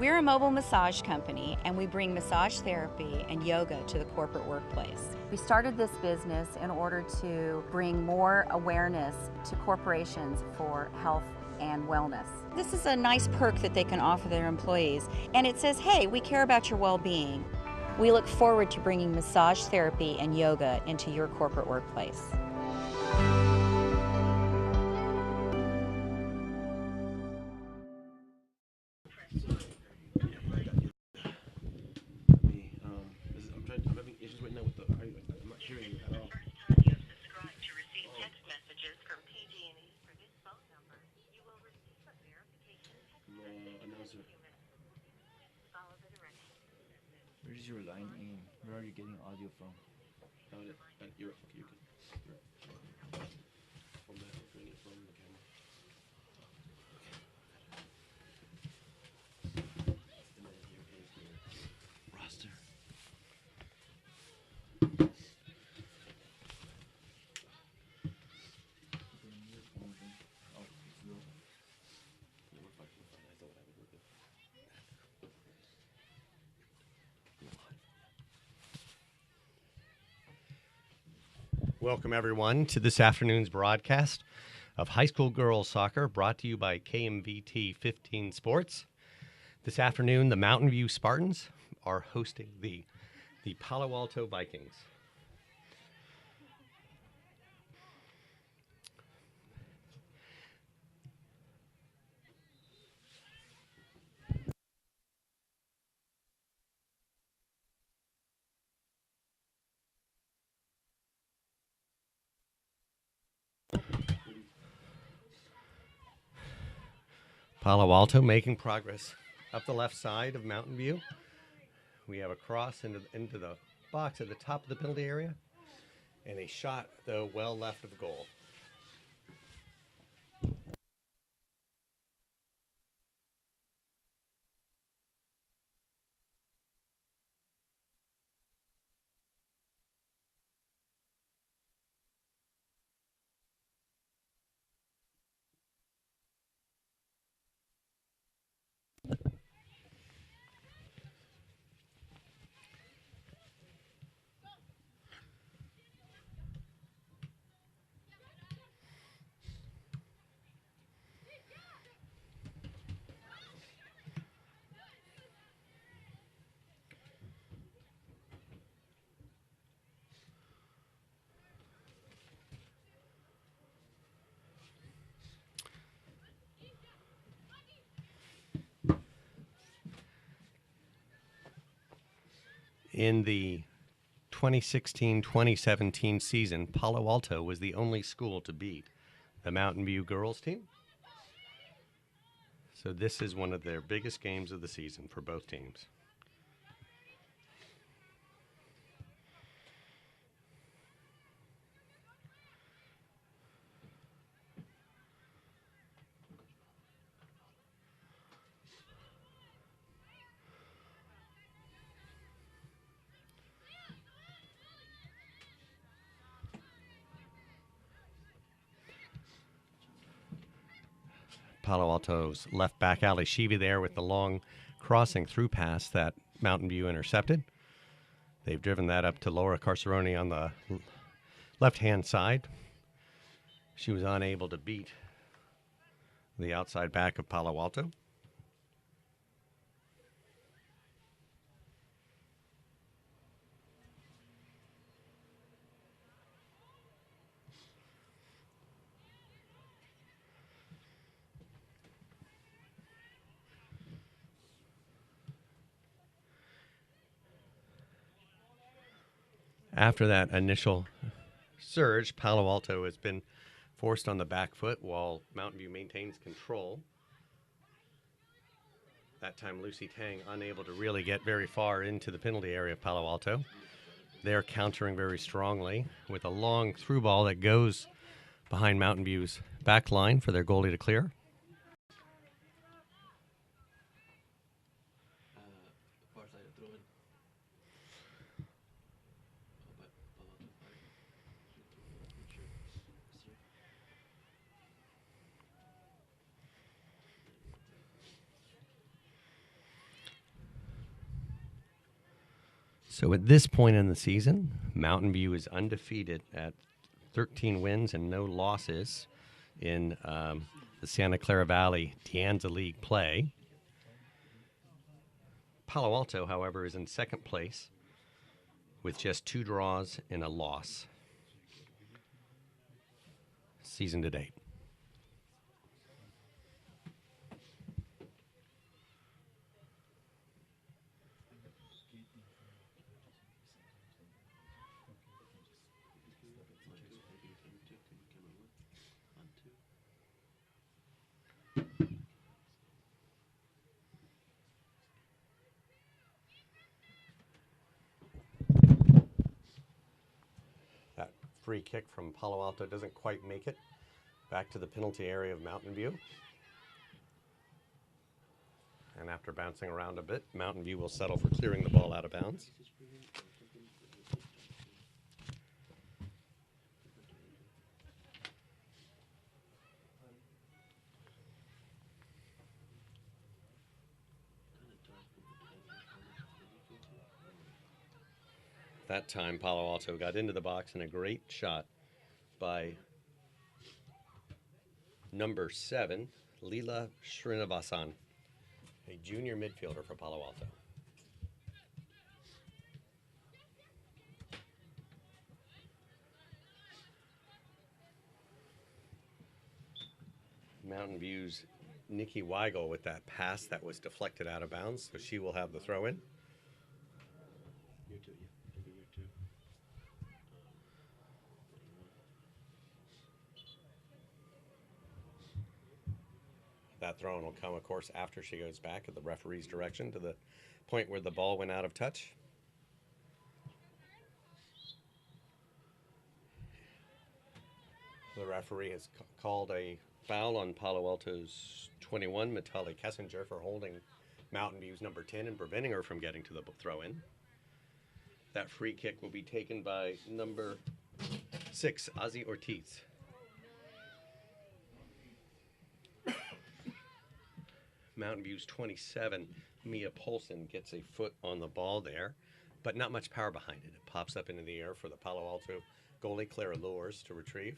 We're a mobile massage company, and we bring massage therapy and yoga to the corporate workplace. We started this business in order to bring more awareness to corporations for health and wellness. This is a nice perk that they can offer their employees, and it says, hey, we care about your well-being. We look forward to bringing massage therapy and yoga into your corporate workplace. I'm having issues right now with the. I'm not hearing you at all. Subscribe to receive text messages from PG&E for this phone number. You will receive a verification text message Announcer. in a few minutes. Follow the directions. Where's your line in? Where are you getting audio from? You can. From that, bring it from the camera. And then here is your roster. Welcome, everyone, to this afternoon's broadcast of high school girls soccer, brought to you by KMVT15 Sports. This afternoon, the Mountain View Spartans are hosting the Palo Alto Vikings. Palo Alto making progress up the left side of Mountain View. We have a cross into the box at the top of the penalty area, and a shot, though, well left of goal. In the 2016-2017 season, Palo Alto was the only school to beat the Mountain View girls team. So this is one of their biggest games of the season for both teams. Palo Alto's left back Ali Shivi there with the long crossing through pass that Mountain View intercepted. They've driven that up to Laura Carcerone on the left-hand side. She was unable to beat the outside back of Palo Alto. After that initial surge, Palo Alto has been forced on the back foot while Mountain View maintains control. That time, Lucy Tang unable to really get very far into the penalty area of Palo Alto. They're countering very strongly with a long through ball that goes behind Mountain View's back line for their goalie to clear. So at this point in the season, Mountain View is undefeated at 13 wins and no losses in the Santa Clara Valley De Anza League play. Palo Alto, however, is in second place with just 2 draws and a loss season to date. That free kick from Palo Alto doesn't quite make it back to the penalty area of Mountain View. And after bouncing around a bit, Mountain View will settle for clearing the ball out of bounds. That time, Palo Alto got into the box, and a great shot by number 7, Leela Srinivasan, a junior midfielder for Palo Alto. Mountain View's Nikki Weigel with that pass that was deflected out of bounds, so she will have the throw in. That throw in will come, of course, after she goes back at the referee's direction to the point where the ball went out of touch. The referee has called a foul on Palo Alto's 21, Mitali Kessinger, for holding Mountain View's number 10 and preventing her from getting to the throw-in. That free kick will be taken by number 6, Ozzy Ortiz. Mountain View's 27, Mia Polson, gets a foot on the ball there, but not much power behind it. It pops up into the air for the Palo Alto goalie, Clara Lures, to retrieve.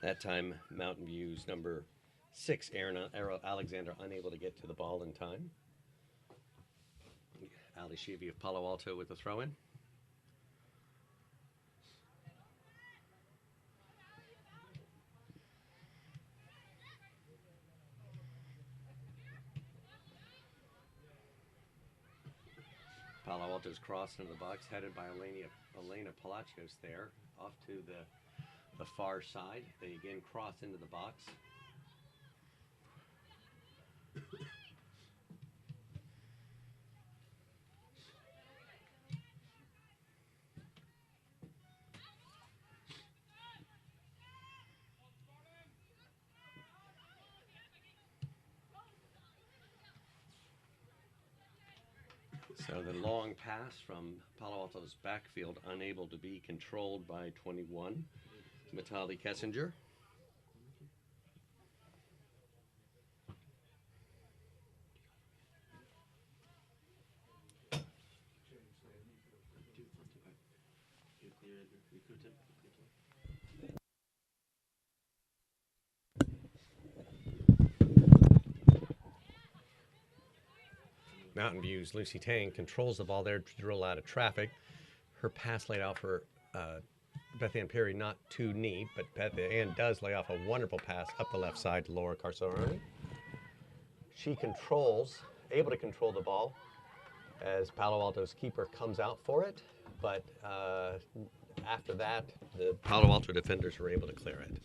That time, Mountain View's number 6, Aaron Alexander, unable to get to the ball in time. Ali Shivi of Palo Alto with the throw-in. Palo Alto's cross into the box, headed by Elena Palachos there, off to the far side. They again cross into the box. So the long pass from Palo Alto's backfield, unable to be controlled by 21, Mitali Kessinger. Mountain View's Lucy Tang controls the ball there to drill out of traffic. Her pass laid out for Beth Ann Perry, not too neat, but Beth Ann does lay off a wonderful pass up the left side to Laura Carcerone. She able to control the ball as Palo Alto's keeper comes out for it, but After that, the Palo Alto defenders were able to clear it.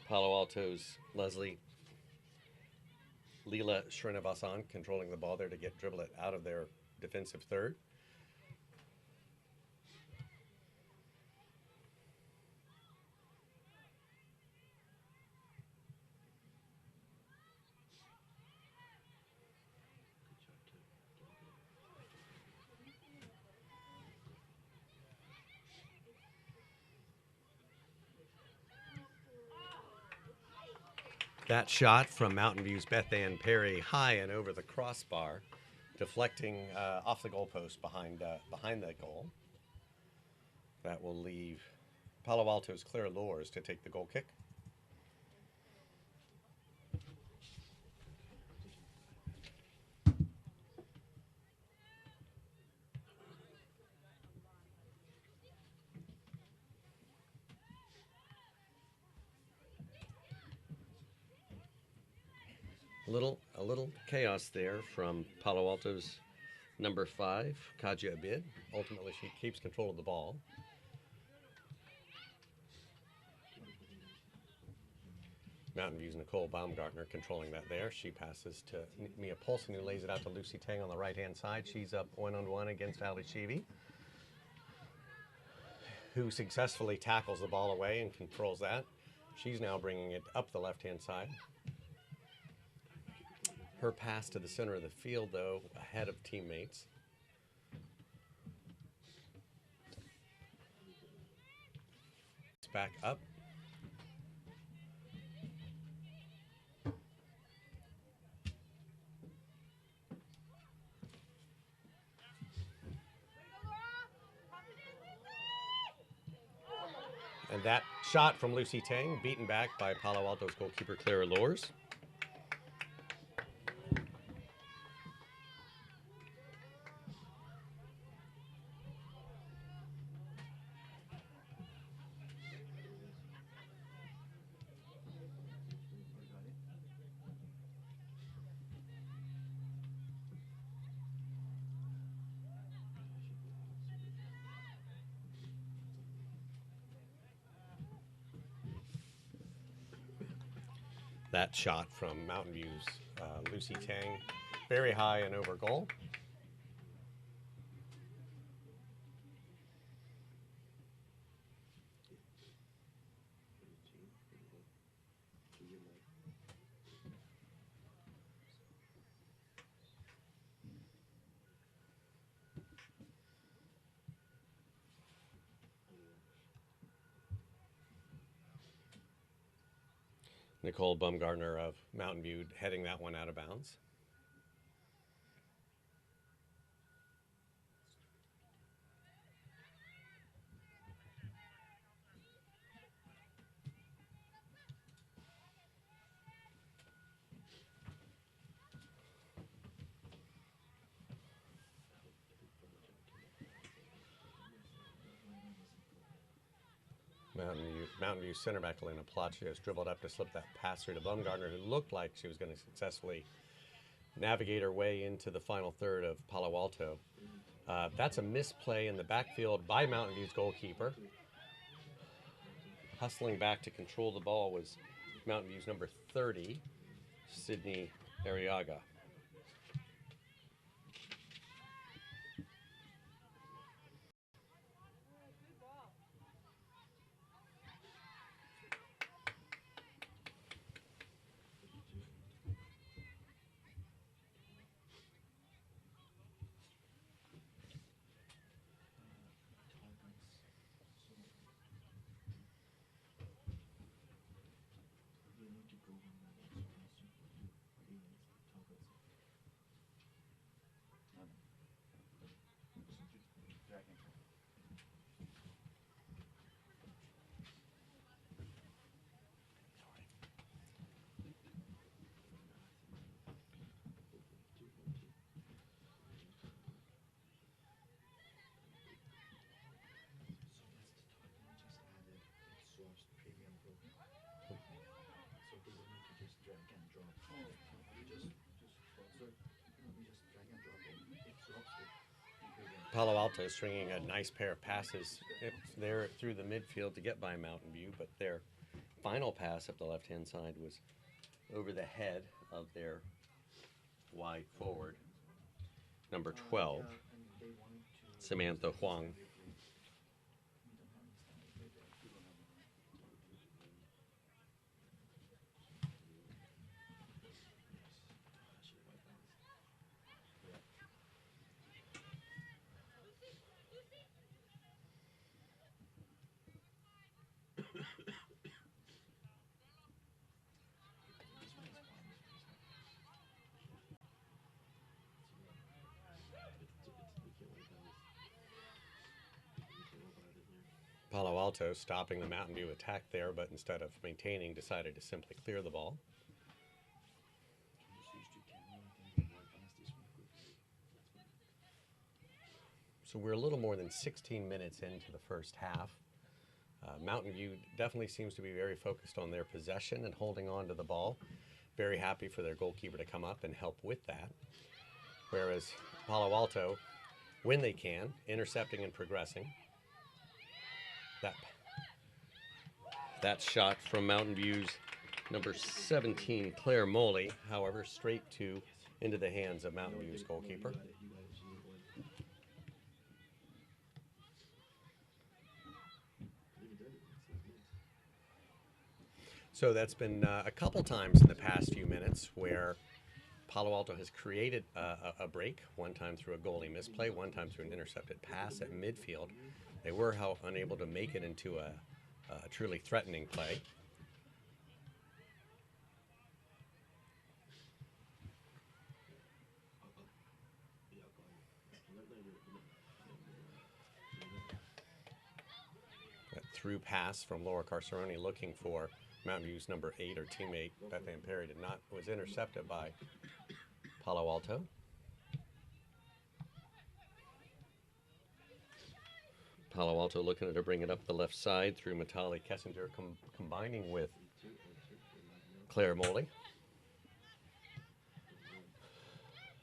Palo Alto's Leela Srinivasan controlling the ball there to dribble it out of their defensive third. That shot from Mountain View's Beth Ann Perry high and over the crossbar, deflecting off the goalpost behind the goal. That will leave Palo Alto's Claire Lors to take the goal kick. A little chaos there from Palo Alto's number 5, Kaja Abid. Ultimately, she keeps control of the ball. Mountain View's Nicole Baumgartner controlling that there. She passes to Mia Polson, who lays it out to Lucy Tang on the right-hand side. She's up 1-on-1 against Ali Shivi, who successfully tackles the ball away and controls that. She's now bringing it up the left-hand side. Her pass to the center of the field, though, ahead of teammates. It's back up. And that shot from Lucy Tang, beaten back by Palo Alto's goalkeeper, Clara Lors. That shot from Mountain View's Lucy Tang, very high and over goal. Nicole Baumgartner of Mountain View heading that one out of bounds. Mountain View center back Elena Palacios dribbled up to slip that pass through to Baumgartner, who looked like she was going to successfully navigate her way into the final third of Palo Alto. That's a misplay in the backfield by Mountain View's goalkeeper. Hustling back to control the ball was Mountain View's number 30, Sydney Arriaga. Palo Alto stringing a nice pair of passes there through the midfield to get by Mountain View, but their final pass up the left-hand side was over the head of their wide forward, number 12, Samantha Huang. Palo Alto stopping the Mountain View attack there, but instead of maintaining, decided to simply clear the ball. So we're a little more than 16 minutes into the first half. Mountain View definitely seems to be very focused on their possession and holding on to the ball. Very happy for their goalkeeper to come up and help with that. Whereas Palo Alto, when they can, intercepting and progressing. That shot from Mountain View's number 17, Claire Moley, however, straight into the hands of Mountain View's goalkeeper. So that's been a couple times in the past few minutes where Palo Alto has created a break, one time through a goalie misplay, one time through an intercepted pass at midfield. They were, however, unable to make it into a truly threatening play. That through pass from Laura Carcerone looking for Mountain View's number 8, her teammate Beth Ann Perry, was intercepted by Palo Alto. Palo Alto looking to bring it up the left side through Matali Kessinger, combining with Claire Moley.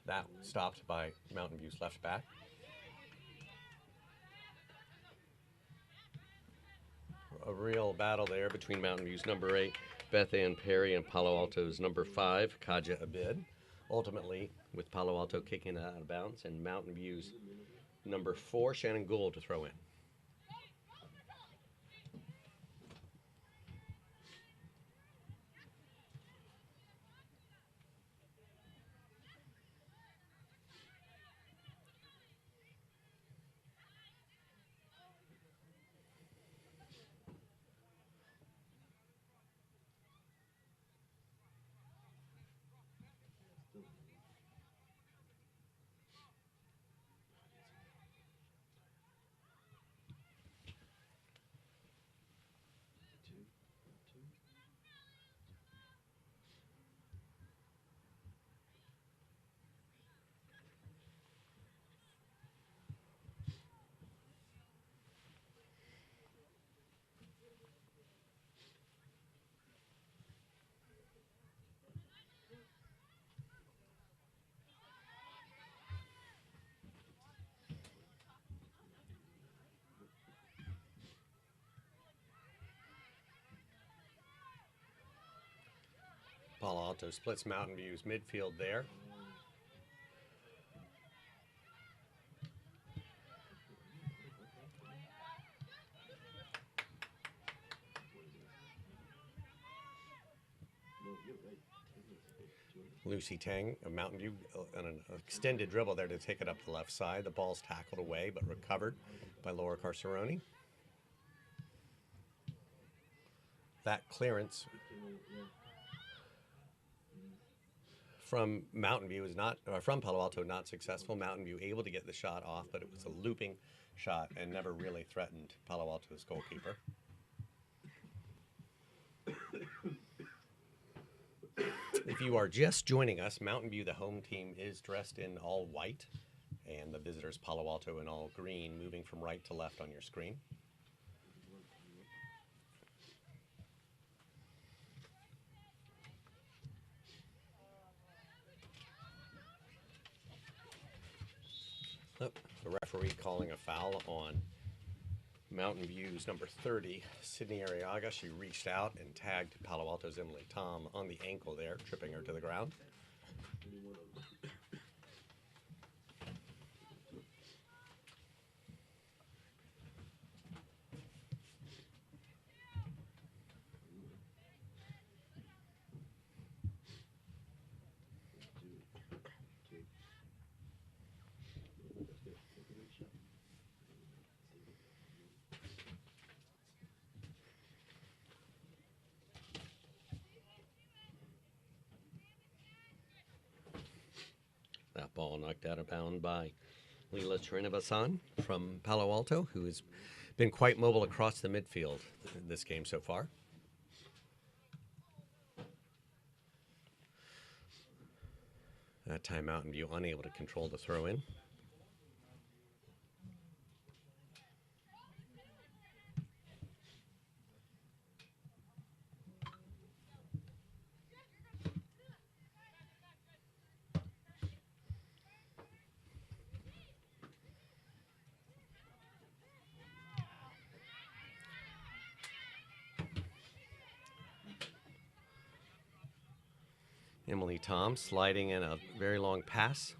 That stopped by Mountain View's left back. A real battle there between Mountain View's number 8, Beth Ann Perry, and Palo Alto's number 5, Kaja Abid. Ultimately, with Palo Alto kicking it out of bounds, and Mountain View's number 4, Shannon Gould, to throw in. Palo Alto splits Mountain View's midfield there. Lucy Tang of Mountain View on an extended dribble there to take it up the left side. The ball's tackled away but recovered by Laura Carcerone. That clearance from Mountain View is not, from Palo Alto, not successful. Mountain View able to get the shot off, but it was a looping shot and never really threatened Palo Alto's goalkeeper. If you are just joining us, Mountain View, the home team, is dressed in all white, and the visitors, Palo Alto, in all green, moving from right to left on your screen. The referee calling a foul on Mountain View's number 30, Sydney Arriaga. She reached out and tagged Palo Alto's Emily Tom on the ankle there, tripping her to the ground. That ball knocked out of bounds by Leela Srinivasan from Palo Alto, who has been quite mobile across the midfield in this game so far. That time Mountain View unable to control the throw in. Emily Tom sliding in a very long pass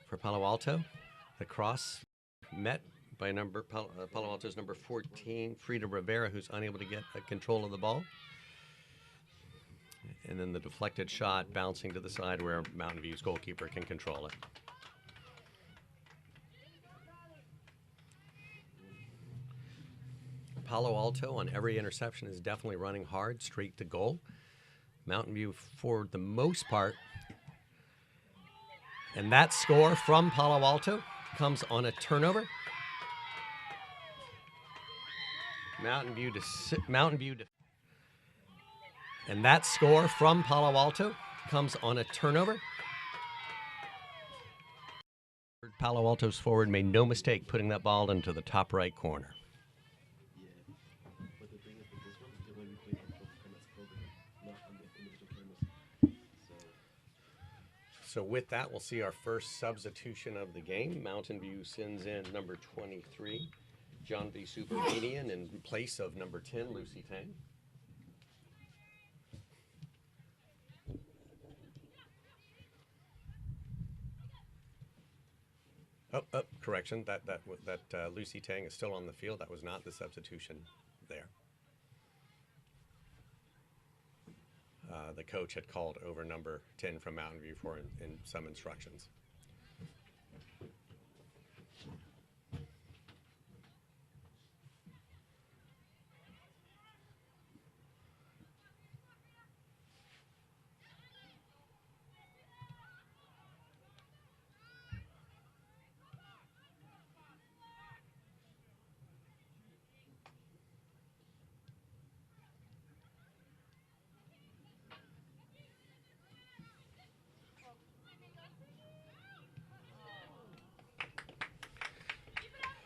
for Palo Alto. The cross met by Palo Alto's number 14, Frida Rivera, who's unable to get control of the ball. And then the deflected shot bouncing to the side where Mountain View's goalkeeper can control it. Palo Alto on every interception is definitely running hard, straight to goal. Mountain View for the most part. And that score from Palo Alto comes on a turnover. Mountain View and that score from Palo Alto comes on a turnover. Palo Alto's forward made no mistake putting that ball into the top right corner. So with that, we'll see our first substitution of the game. Mountain View sends in number 23, John V. Subramanian, in place of number 10, Lucy Tang. Correction. That Lucy Tang is still on the field. That was not the substitution there. The coach had called over number 10 from Mountain View for in some instructions.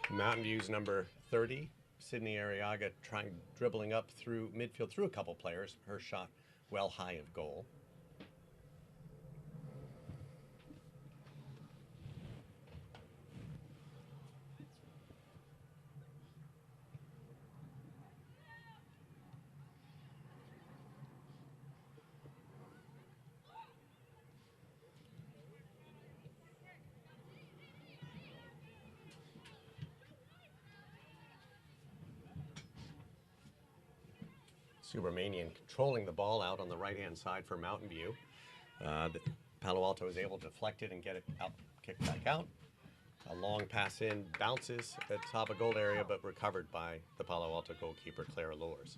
Mountain View's number 30, Sydney Arriaga, dribbling up through midfield through a couple players. Her shot well high of goal. Subramanian controlling the ball out on the right-hand side for Mountain View. Palo Alto is able to deflect it and get it out, kick back out. A long pass in, bounces at the top of goal area, but recovered by the Palo Alto goalkeeper, Clara Loers.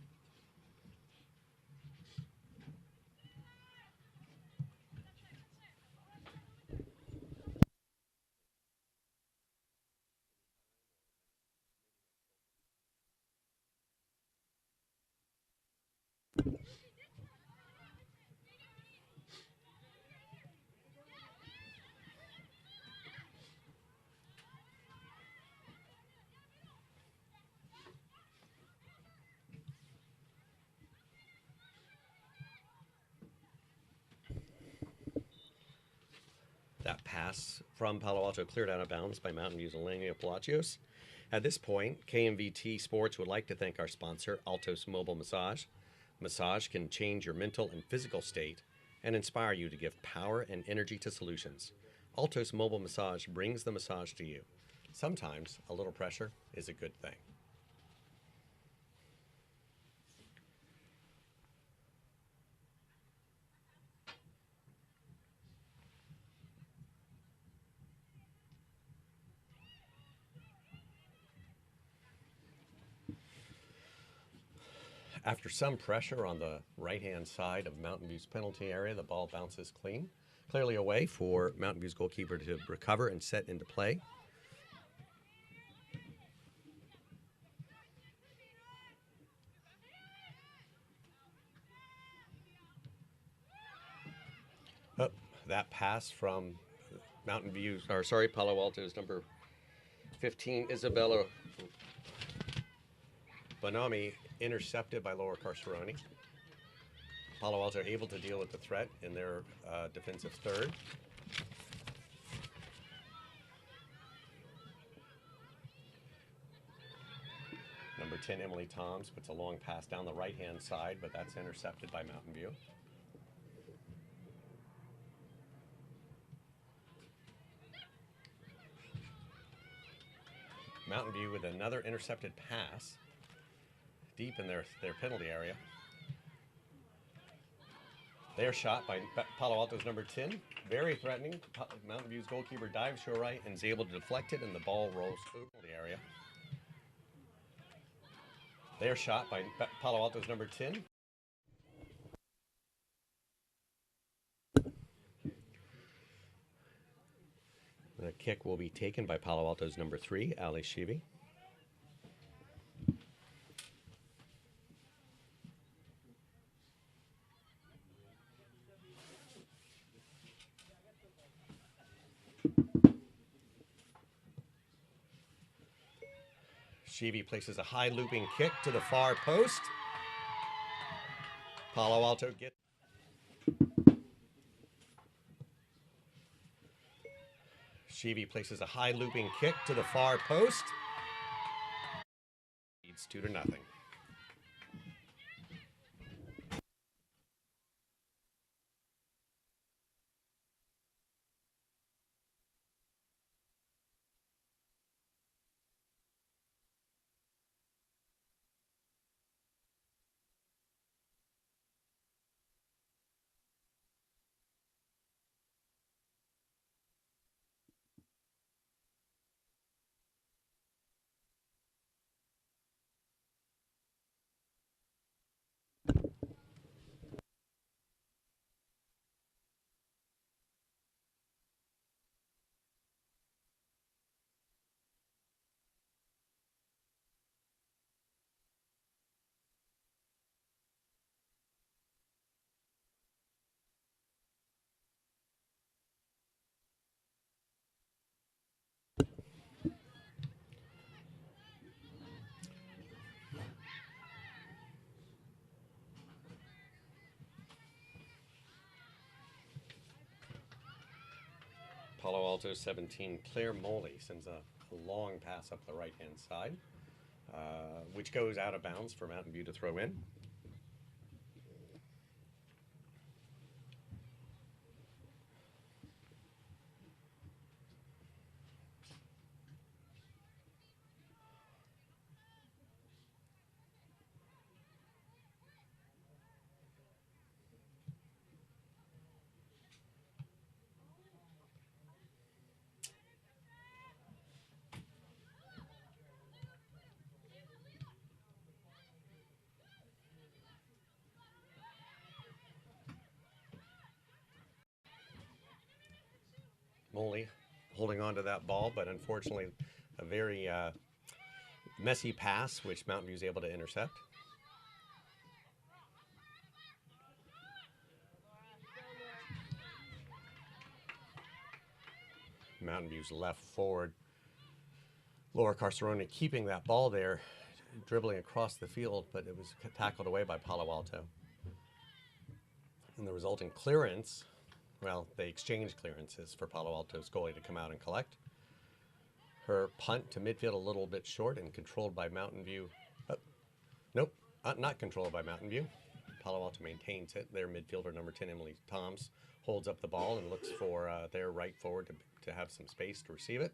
That pass from Palo Alto cleared out of bounds by Mountain View's Elena Palacios. At this point, KMVT Sports would like to thank our sponsor, Altos Mobile Massage. Massage can change your mental and physical state and inspire you to give power and energy to solutions. Altos Mobile Massage brings the massage to you. Sometimes a little pressure is a good thing. After some pressure on the right-hand side of Mountain View's penalty area, the ball bounces clearly away for Mountain View's goalkeeper to recover and set into play. Oh, that pass from Palo Alto's number 15, Isabella Bonami, intercepted by Lower Carcerone. Palo Alto able to deal with the threat in their defensive third. Number 10, Emily Toms, puts a long pass down the right-hand side, but that's intercepted by Mountain View. Mountain View with another intercepted pass deep in their penalty area. They're shot by Palo Alto's number 10. Very threatening. Mountain View's goalkeeper dives to her right and is able to deflect it, and the ball rolls over the area. They're shot by Palo Alto's number 10. The kick will be taken by Palo Alto's number 3, Ali Shivi. Shivi places a high looping kick to the far post. Palo Alto gets. Shivi places a high looping kick to the far post. Leads 2-0. Palo Alto 17, Claire Moley sends a long pass up the right-hand side, which goes out of bounds for Mountain View to throw in. Moley holding on to that ball, but unfortunately a very messy pass, which Mountain View is able to intercept. Mountain View's left forward, Laura Carcerone, keeping that ball there, dribbling across the field, but it was tackled away by Palo Alto. And the resulting clearance Well, they exchange clearances for Palo Alto's goalie to come out and collect. Her punt to midfield a little bit short and controlled by Mountain View. Nope, not controlled by Mountain View. Palo Alto maintains it. Their midfielder, number 10, Emily Toms, holds up the ball and looks for their right forward to have some space to receive it.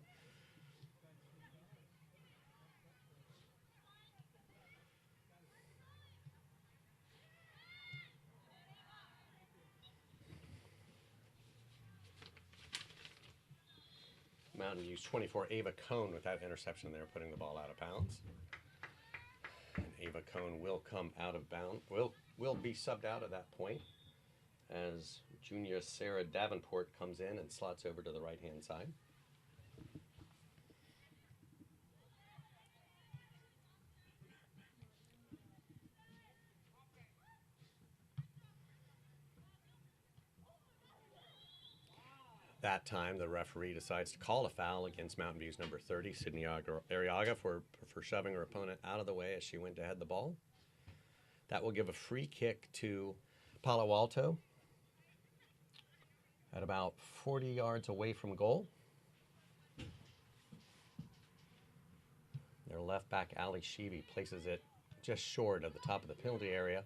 Mountain View's 24, Ava Cohn, with that interception there, putting the ball out of bounds. And Ava Cohn will come out of bounds, will be subbed out at that point as junior Sarah Davenport comes in and slots over to the right-hand side. That time, the referee decides to call a foul against Mountain View's number 30, Sydney Arriaga, for shoving her opponent out of the way as she went to head the ball. That will give a free kick to Palo Alto at about 40 yards away from goal. Their left back, Ali Sheevy, places it just short of the top of the penalty area.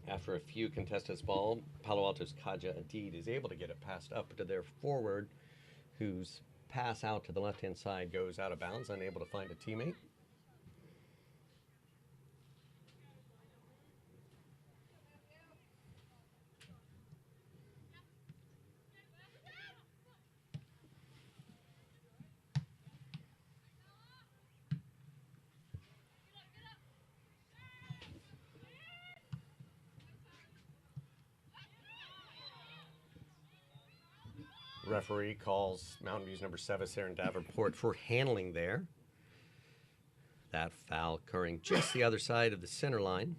After a few contested ball, Palo Alto's Kaja Adid is able to get it passed up to their forward, whose pass out to the left-hand side goes out of bounds, unable to find a teammate. Referee calls Mountain View's number 7, Sarah Davenport, for handling there. That foul occurring just the other side of the center line.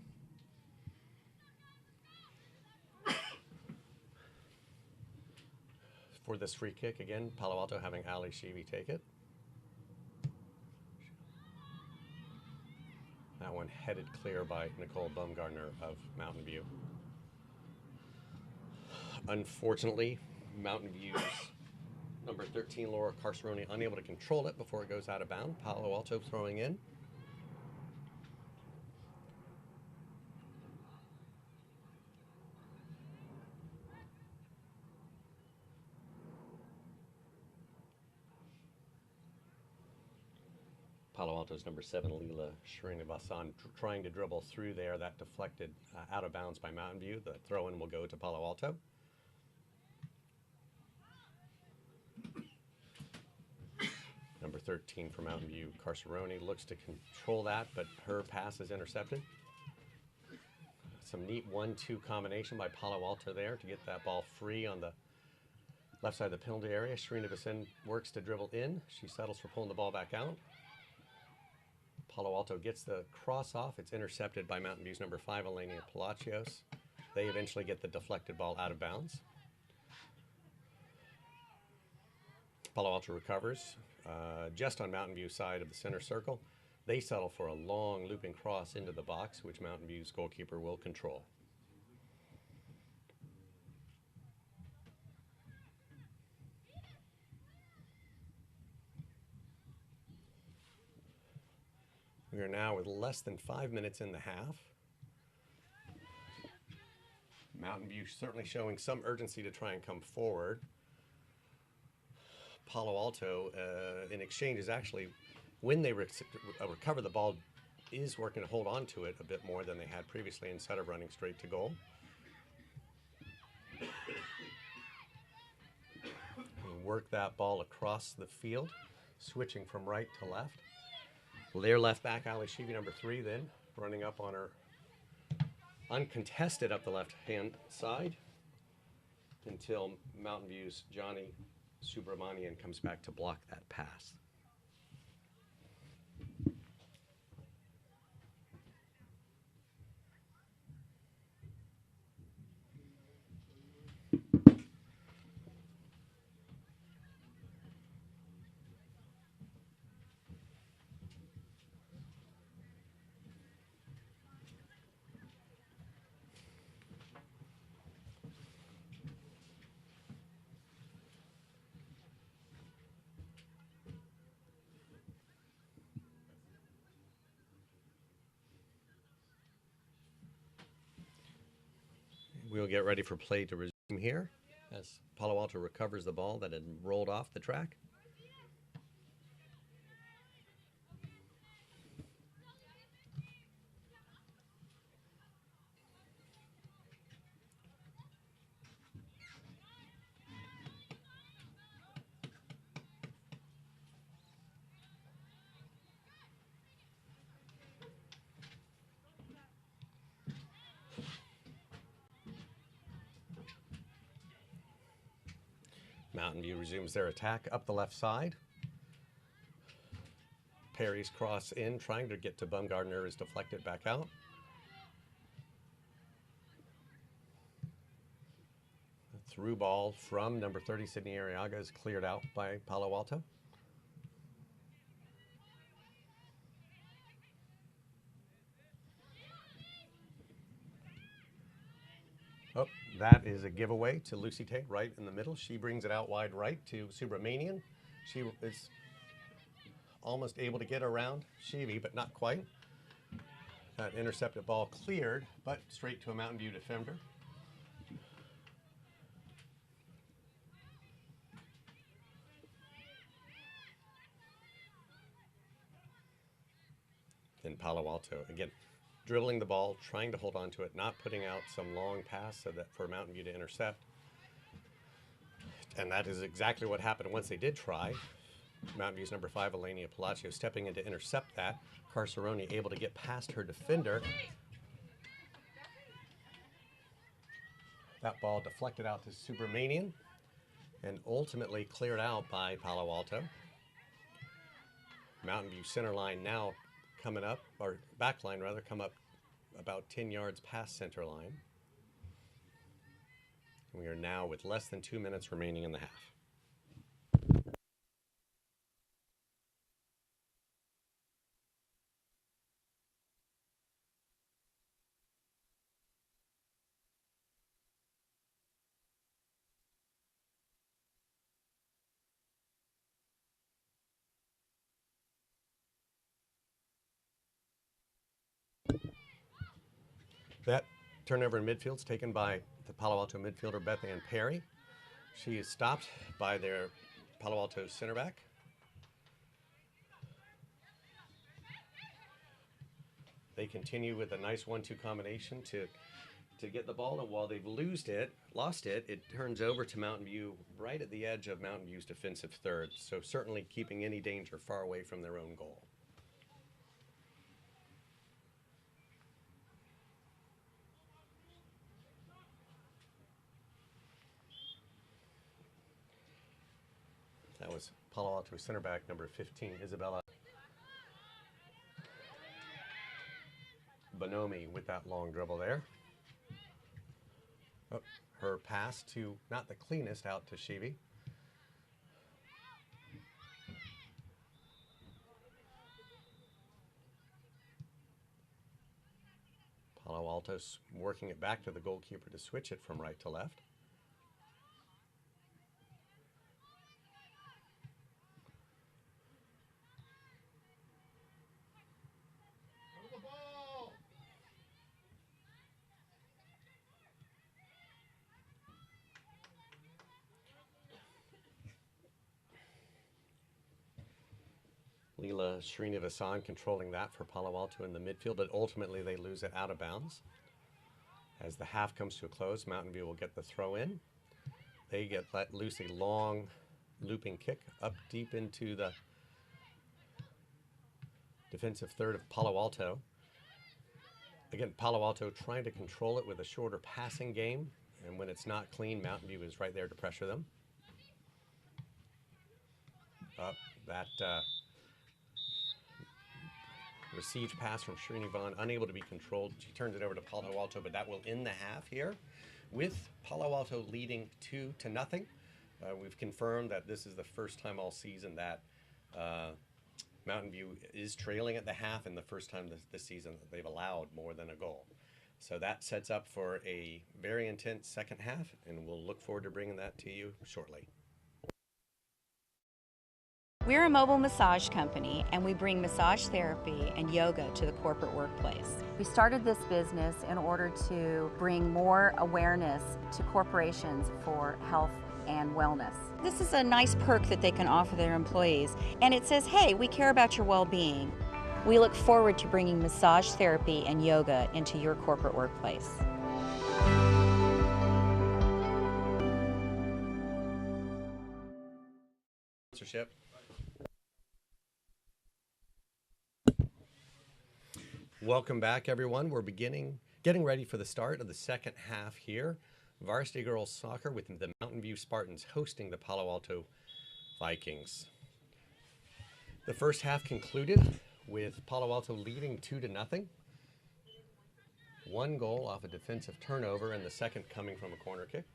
For this free kick, again, Palo Alto having Ali Sheevy take it. That one headed clear by Nicole Baumgartner of Mountain View. Unfortunately, Mountain View's number 13, Laura Carcerone, unable to control it before it goes out of bounds. Palo Alto throwing in. Palo Alto's number 7, Leela Srinivasan, trying to dribble through there. That deflected out of bounds by Mountain View. The throw-in will go to Palo Alto. Number 13 for Mountain View, Carcerone, looks to control that, but her pass is intercepted. Some neat 1-2 combination by Palo Alto there to get that ball free on the left side of the penalty area. Srinivasan works to dribble in. She settles for pulling the ball back out. Palo Alto gets the cross off. It's intercepted by Mountain View's number 5, Elenia Palacios. They eventually get the deflected ball out of bounds. Palo Alto recovers just on Mountain View's side of the center circle. They settle for a long looping cross into the box, which Mountain View's goalkeeper will control. We are now with less than 5 minutes in the half. Mountain View certainly showing some urgency to try and come forward. Palo Alto, in exchange, is actually, when they recover the ball, is working to hold on to it a bit more than they had previously instead of running straight to goal. And work that ball across the field, switching from right to left. Their left back, Ali Shivi, number 3, then running up on her uncontested up the left-hand side until Mountain View's Johnny Subramanian comes back to block that pass. We'll get ready for play to resume here as Palo Alto recovers the ball that had rolled off the track. Mountain View resumes their attack up the left side. Perry's cross in, trying to get to Bumgardner, is deflected back out. The through ball from number 30, Sydney Arriaga, is cleared out by Palo Alto. Oh, that is a giveaway to Lucy Tate right in the middle. She brings it out wide right to Subramanian. She is almost able to get around Shivi, but not quite. That intercepted ball cleared, but straight to a Mountain View defender. Then Palo Alto, again, dribbling the ball, trying to hold on to it, not putting out some long pass so that for Mountain View to intercept. And that is exactly what happened once they did try. Mountain View's number 5, Elenia Palacio, stepping in to intercept that. Carcerone able to get past her defender. That ball deflected out to Subramanian and ultimately cleared out by Palo Alto. Mountain View center line now coming up, or back line rather, come up about 10 yards past center line. We are now with less than 2 minutes remaining in the half. That turnover in midfield is taken by the Palo Alto midfielder Beth Ann Perry. She is stopped by their Palo Alto center back. They continue with a nice 1-2 combination to get the ball, and while they've lost it, it turns over to Mountain View right at the edge of Mountain View's defensive third, so certainly keeping any danger far away from their own goal. That was Palo Alto center back number 15, Isabella Bonomi, with that long dribble there. Oh, her pass to, not the cleanest, out to Shivi. Palo Alto's working it back to the goalkeeper to switch it from right to left. Leela Srinivasan controlling that for Palo Alto in the midfield, but ultimately they lose it out of bounds. As the half comes to a close, Mountain View will get the throw in. They get let loose a long looping kick up deep into the defensive third of Palo Alto. Again, Palo Alto trying to control it with a shorter passing game, and when it's not clean, Mountain View is right there to pressure them. That received pass from Srini Vaughn, unable to be controlled. She turns it over to Palo Alto, but that will end the half here with Palo Alto leading 2-0. We've confirmed that this is the first time all season that Mountain View is trailing at the half, and the first time this season that they've allowed more than a goal. So that sets up for a very intense second half, and we'll look forward to bringing that to you shortly. We're a mobile massage company, and we bring massage therapy and yoga to the corporate workplace. We started this business in order to bring more awareness to corporations for health and wellness. This is a nice perk that they can offer their employees, and it says, hey, we care about your well-being. We look forward to bringing massage therapy and yoga into your corporate workplace. Sponsorship. Welcome back, everyone. We're getting ready for the start of the second half here. Varsity girls soccer with the Mountain View Spartans hosting the Palo Alto Vikings. The first half concluded with Palo Alto leading 2-0. One goal off a defensive turnover, and the second coming from a corner kick.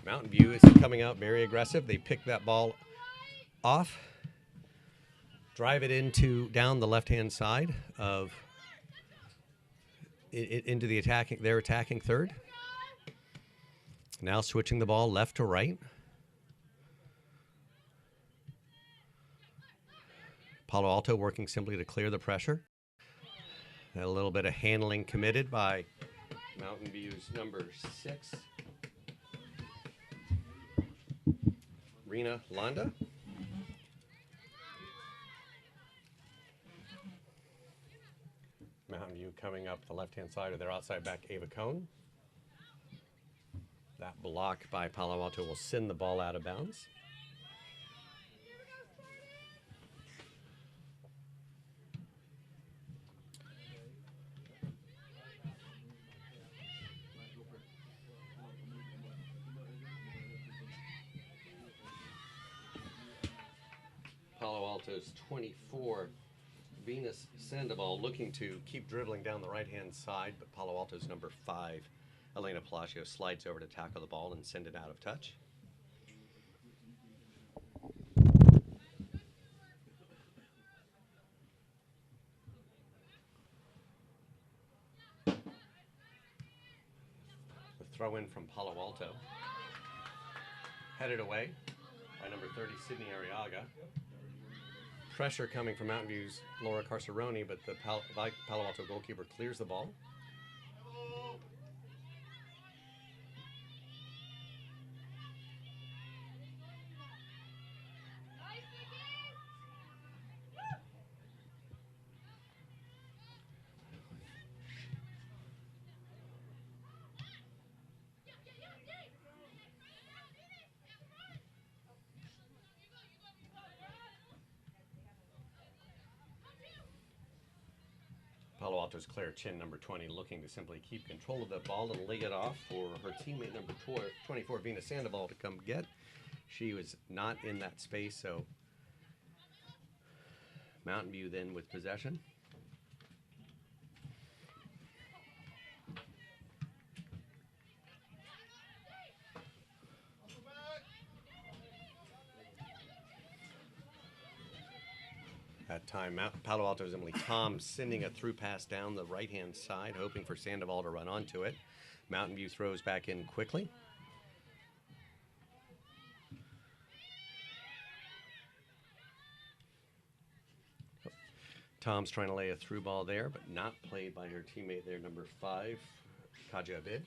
Mountain View is coming out very aggressive. They pick that ball off, drive it down the left-hand side of into their attacking third. Now switching the ball left to right. Palo Alto working simply to clear the pressure. A little bit of handling committed by Mountain View's number 6, Rena Londa. Mountain View coming up the left-hand side of their outside back, Ava Cohn. That block by Palo Alto will send the ball out of bounds. Palo Alto's 24, Venus Sandoval, looking to keep dribbling down the right-hand side, but Palo Alto's number 5, Elena Palacio, slides over to tackle the ball and send it out of touch. The throw in from Palo Alto. Headed away by number 30, Sydney Arriaga. Pressure coming from Mountain View's Laura Carceroni, but the Palo Alto goalkeeper clears the ball. Palo Alto's Claire Chin, number 20, looking to simply keep control of the ball and lay it off for her teammate, number 24, Venus Sandoval, to come get. She was not in that space, so Mountain View then with possession. That time, Palo Alto's Emily Tom sending a through pass down the right-hand side, hoping for Sandoval to run onto it. Mountain View throws back in quickly. Tom's trying to lay a through ball there, but not played by her teammate there, number 5, Kaja Abid.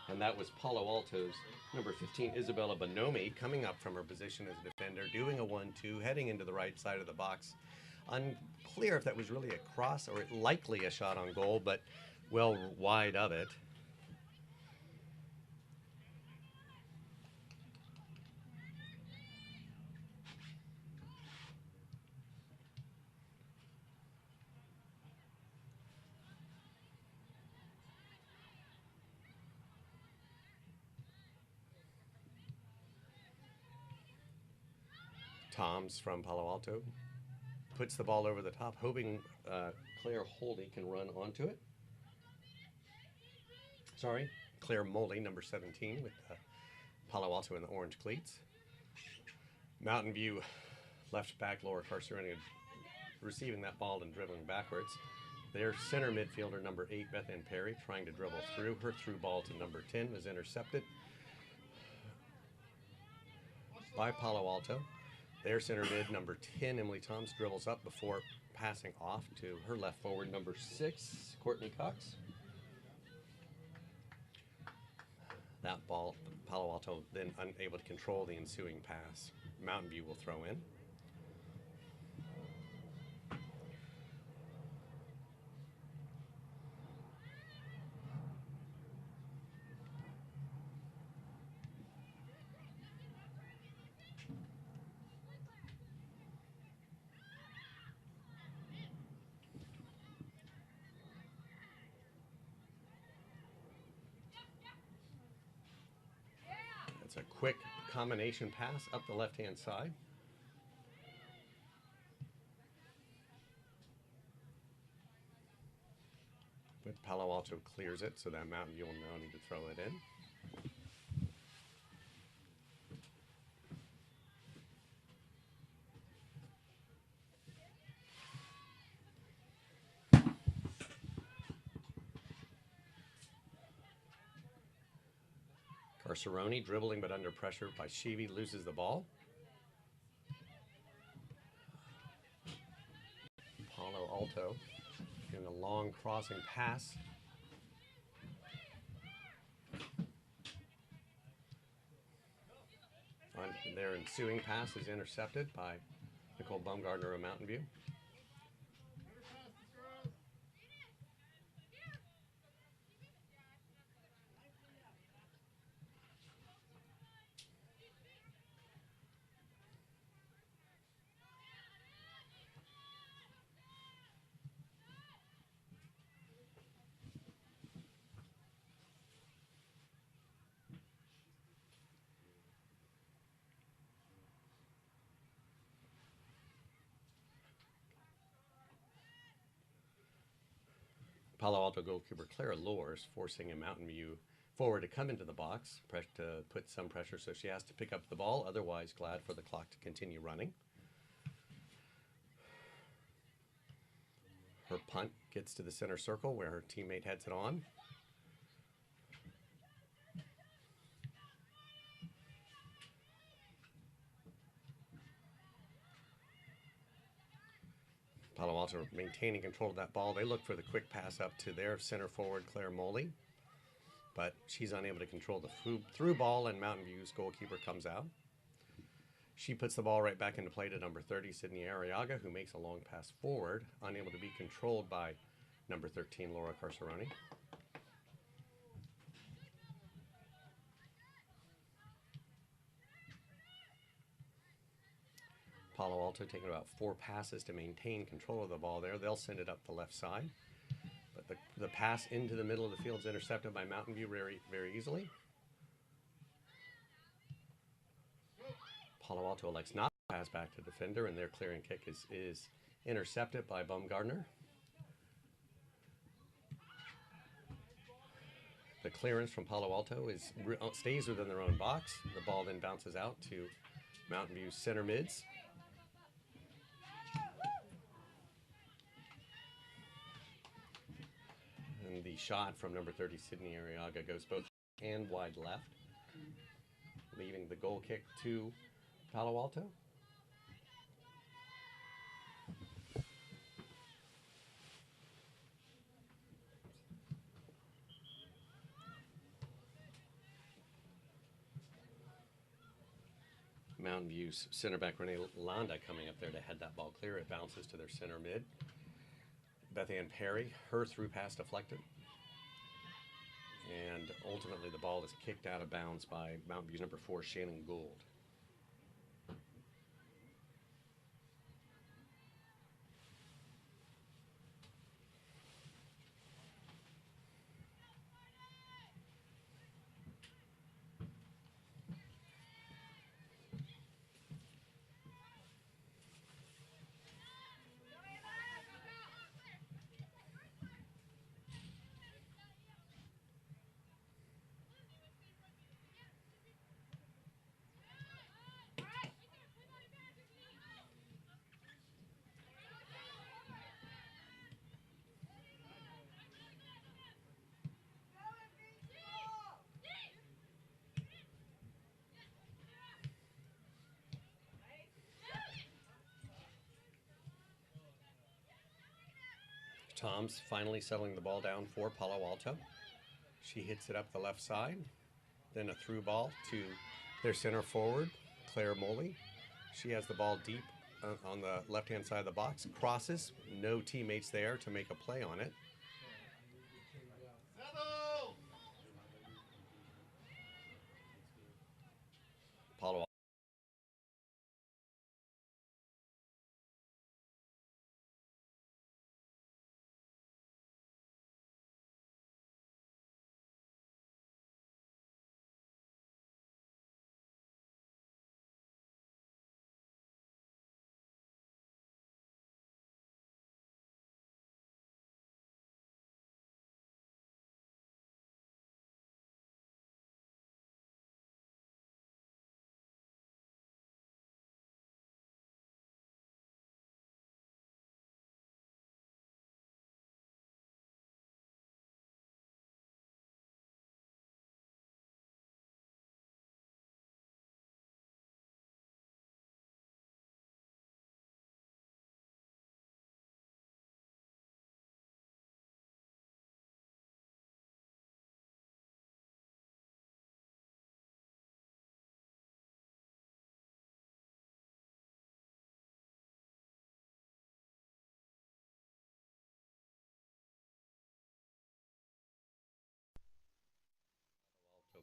And that was Palo Alto's number 15, Isabella Bonomi, coming up from her position as a defender, doing a 1-2, heading into the right side of the box. Unclear if that was really a cross or likely a shot on goal, but well wide of it. Tom's from Palo Alto puts the ball over the top, hoping Claire Holdy can run onto it. Sorry, Claire Moley, number 17, with Palo Alto in the orange cleats. Mountain View left back Laura Carceroni receiving that ball and dribbling backwards. Their center midfielder, number 8, Beth Ann Perry, trying to dribble through. Her through ball to number 10 was intercepted by Palo Alto. Their center mid, number 10, Emily Toms, dribbles up before passing off to her left forward, number 6, Courtney Cox. That ball, Palo Alto then unable to control the ensuing pass. Mountain View will throw in. It's a quick combination pass up the left-hand side. But Palo Alto clears it, so that Mountain View will now need to throw it in. Carceroni dribbling but under pressure by Sheevy, loses the ball. Palo Alto in a long crossing pass. Their ensuing pass is intercepted by Nicole Baumgartner of Mountain View. Palo Alto goalkeeper Clara Lors forcing a Mountain View forward to come into the box, to put some pressure, so she has to pick up the ball, otherwise glad for the clock to continue running. Her punt gets to the center circle where her teammate heads it on. Palo Alto maintaining control of that ball. They look for the quick pass up to their center forward, Claire Moley, but she's unable to control the through ball, and Mountain View's goalkeeper comes out. She puts the ball right back into play to number 30, Sydney Arriaga, who makes a long pass forward, unable to be controlled by number 13, Laura Carceroni. Palo Alto taking about 4 passes to maintain control of the ball there. They'll send it up the left side. But the pass into the middle of the field is intercepted by Mountain View very, very easily. Palo Alto elects not to pass back to defender, and their clearing kick is intercepted by Baumgartner. The clearance from Palo Alto stays within their own box. The ball then bounces out to Mountain View's center mids. And the shot from number 30, Sydney Arriaga, goes both and wide left, leaving the goal kick to Palo Alto. Mountain View's center back Renee Landa coming up there to head that ball clear. It bounces to their center mid. Beth Ann Perry, her through pass deflected. And ultimately the ball is kicked out of bounds by Mountain View's number 4, Shannon Gould. Tom's finally settling the ball down for Palo Alto. She hits it up the left side, then a through ball to their center forward, Claire Moley. She has the ball deep on the left-hand side of the box, crosses, no teammates there to make a play on it. Palo Alto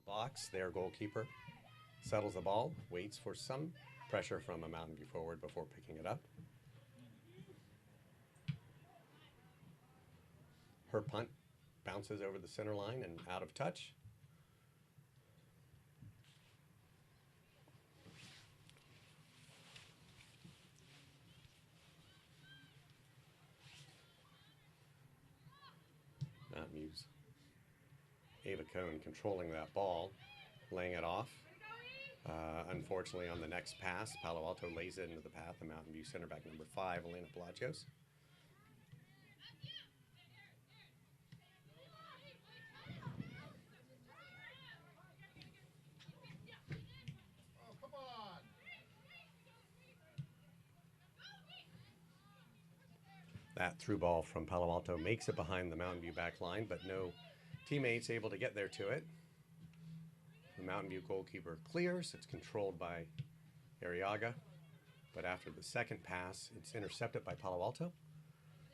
box, their goalkeeper settles the ball, waits for some pressure from a Mountain View forward before picking it up. Her punt bounces over the center line and out of touch. Mountain View's Ava Cohn controlling that ball, laying it off. Unfortunately, on the next pass, Palo Alto lays it into the path of Mountain View center back number 5, Elena Palacios. That through ball from Palo Alto makes it behind the Mountain View back line, but no teammates able to get there to it. The Mountain View goalkeeper clears. It's controlled by Arriaga, but after the second pass, it's intercepted by Palo Alto.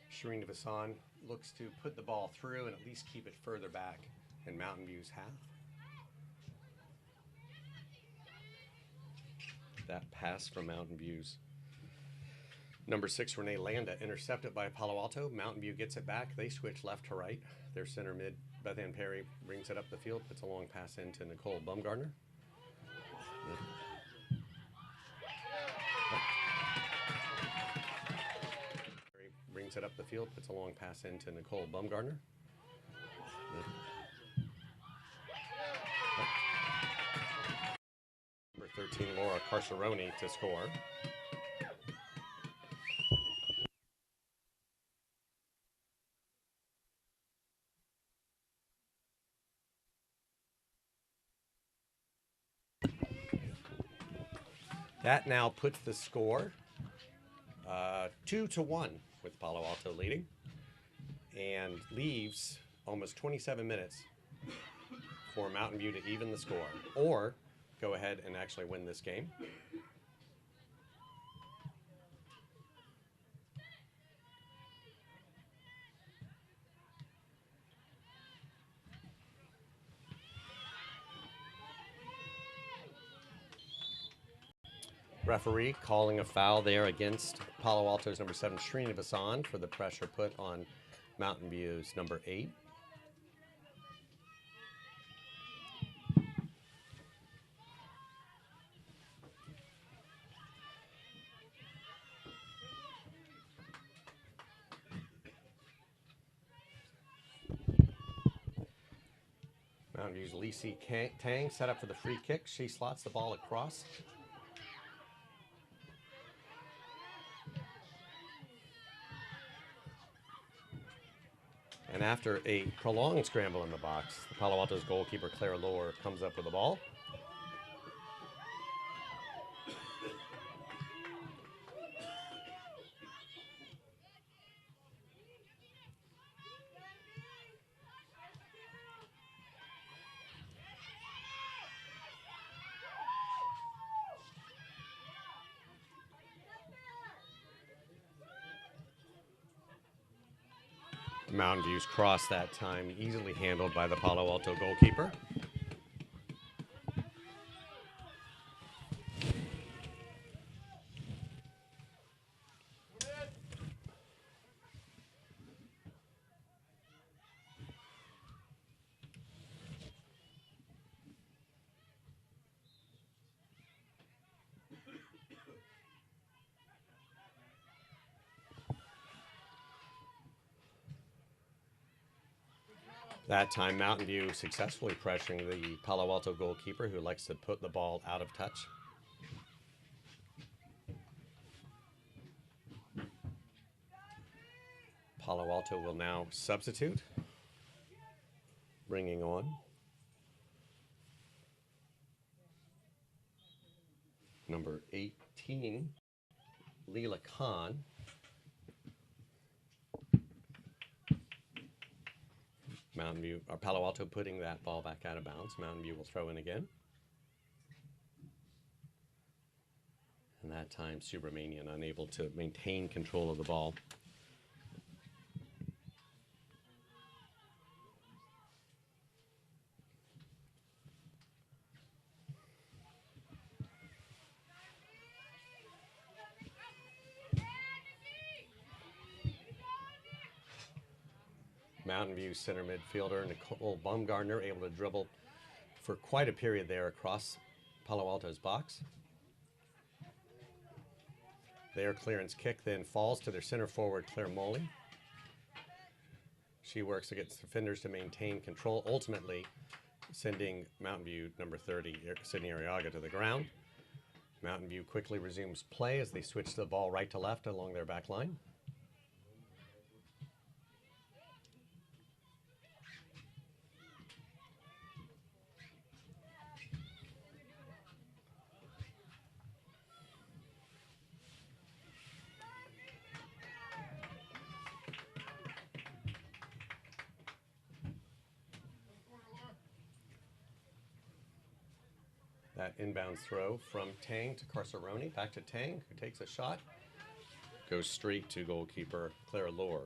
Shireen Vasan looks to put the ball through and at least keep it further back in Mountain View's half. That pass from Mountain View's number 6, Renee Landa, intercepted by Palo Alto. Mountain View gets it back. They switch left to right. Their center mid, Beth Ann Perry, brings it up the field, puts a long pass into Nicole Bumgarner. Brings it up the field, puts a long pass into Nicole Bumgarner. Number 13, Laura Carceroni to score. That now puts the score 2-1 with Palo Alto leading, and leaves almost 27 minutes for Mountain View to even the score or go ahead and actually win this game. Referee calling a foul there against Palo Alto's number 7, Shrina Vasan, for the pressure put on Mountain View's number 8. Mountain View's Lisi Tang set up for the free kick. She slots the ball across. And after a prolonged scramble in the box, the Palo Alto's goalkeeper, Claire Lohr, comes up with the ball. Mountain View's cross that time easily handled by the Palo Alto goalkeeper. That time, Mountain View successfully pressuring the Palo Alto goalkeeper, who likes to put the ball out of touch. Palo Alto will now substitute, bringing on number 18, Leela Khan. Mountain View, or Palo Alto putting that ball back out of bounds. Mountain View will throw in again. And that time, Subramanian unable to maintain control of the ball. Mountain View center midfielder Nicole Baumgartner able to dribble for quite a period there across Palo Alto's box. Their clearance kick then falls to their center forward, Claire Moley. She works against defenders to maintain control, ultimately sending Mountain View number 30, Sydney Arriaga, to the ground. Mountain View quickly resumes play as they switch the ball right to left along their back line. That inbound throw from Tang to Carcerone, back to Tang, who takes a shot, goes straight to goalkeeper Claire Lohr.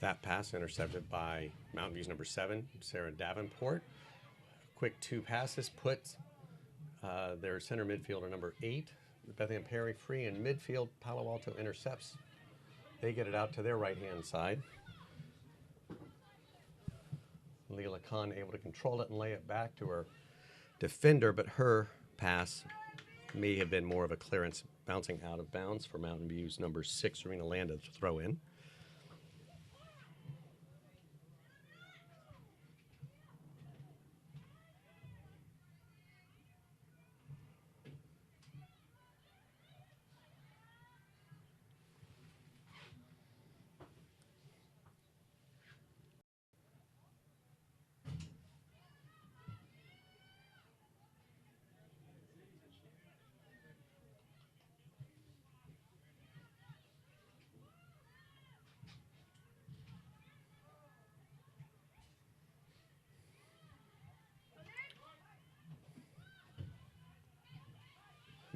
That pass intercepted by Mountain View's number 7, Sarah Davenport. Quick 2 passes put their center midfielder number 8, Bethany Perry, free in midfield. Palo Alto intercepts. They get it out to their right-hand side. Leela Khan able to control it and lay it back to her defender, but her pass may have been more of a clearance bouncing out of bounds for Mountain View's number 6, Serena Landa, to throw in.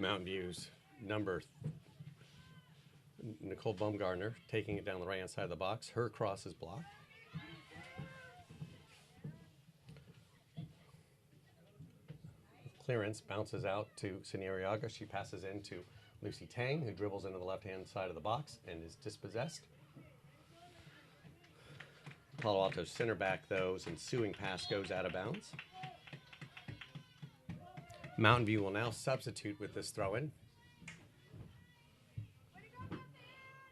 Mountain View's number Nicole Baumgartner taking it down the right-hand side of the box. Her cross is blocked. Clearance bounces out to Sydney Arriaga. She passes into Lucy Tang, who dribbles into the left-hand side of the box and is dispossessed. Palo Alto's center back, those ensuing pass goes out of bounds. Mountain View will now substitute with this throw-in.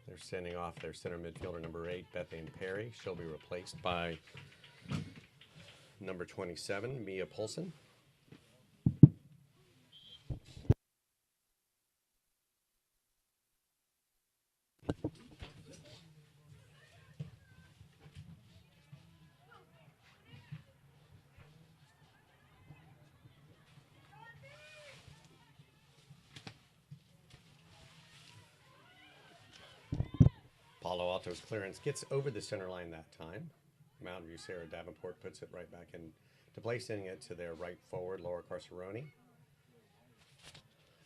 They're sending off their center midfielder number 8, Bethany Perry. She'll be replaced by number 27, Mia Poulsen. Alto's clearance gets over the center line that time. Mountain View Sarah Davenport puts it right back into place, sending it to their right forward, Laura Carceroni.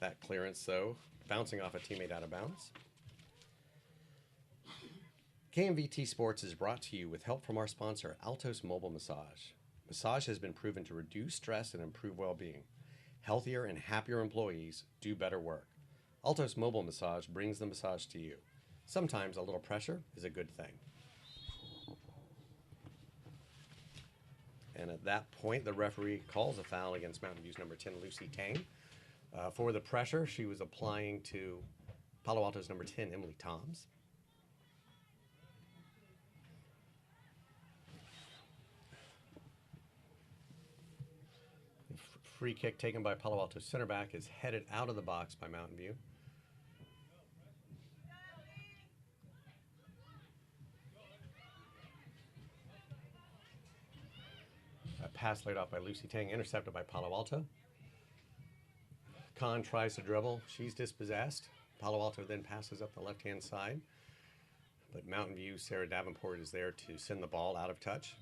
That clearance, though, bouncing off a teammate out of bounds. KMVT Sports is brought to you with help from our sponsor, Altos Mobile Massage. Massage has been proven to reduce stress and improve well-being. Healthier and happier employees do better work. Altos Mobile Massage brings the massage to you. Sometimes a little pressure is a good thing. And at that point, the referee calls a foul against Mountain View's number 10, Lucy Tang. For the pressure, she was applying to Palo Alto's number 10, Emily Toms. Free kick taken by Palo Alto center back is headed out of the box by Mountain View. A pass laid off by Lucy Tang, intercepted by Palo Alto. Khan tries to dribble. She's dispossessed. Palo Alto then passes up the left-hand side. But Mountain View, Sarah Davenport is there to send the ball out of touch.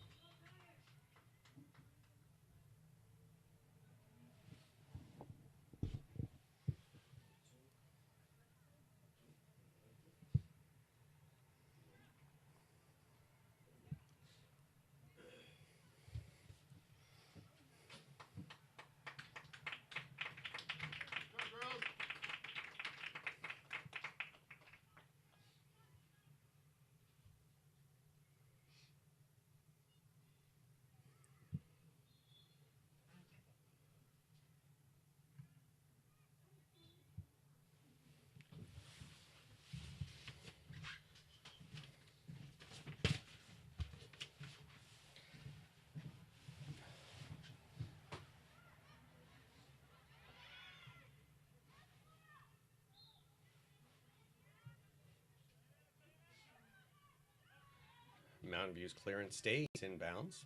Mountain View's clearance stays in bounds.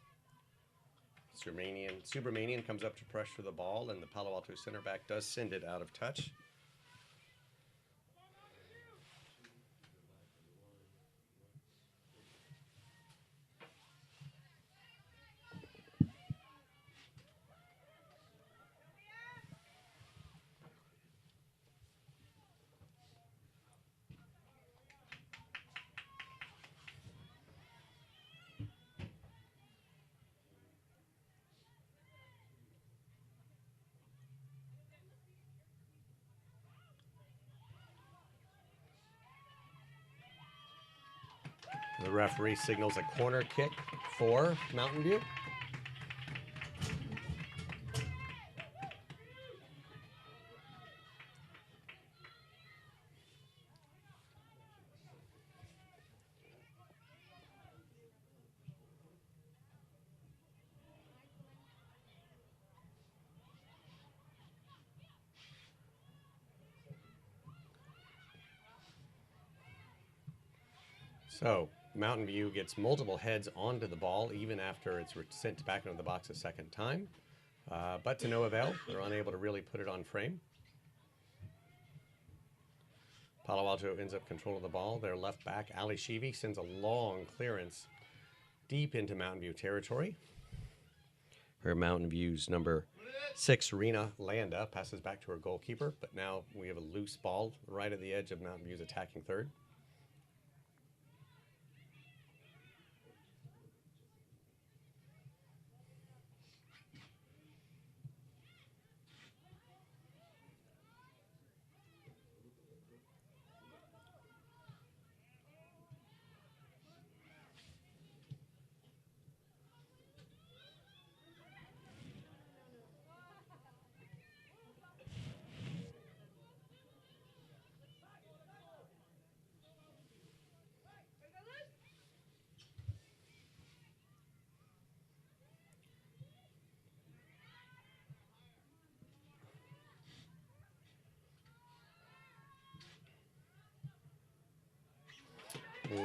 Subramanian comes up to pressure the ball, and the Palo Alto center back does send it out of touch. The referee signals a corner kick for Mountain View. So Mountain View gets multiple heads onto the ball even after it's sent back into the box a second time. But to no avail, they're unable to really put it on frame. Palo Alto ends up controlling the ball. Their left back, Ali Shivi, sends a long clearance deep into Mountain View territory. Her Mountain View's number 6, Rena Landa, passes back to her goalkeeper, but now we have a loose ball right at the edge of Mountain View's attacking third.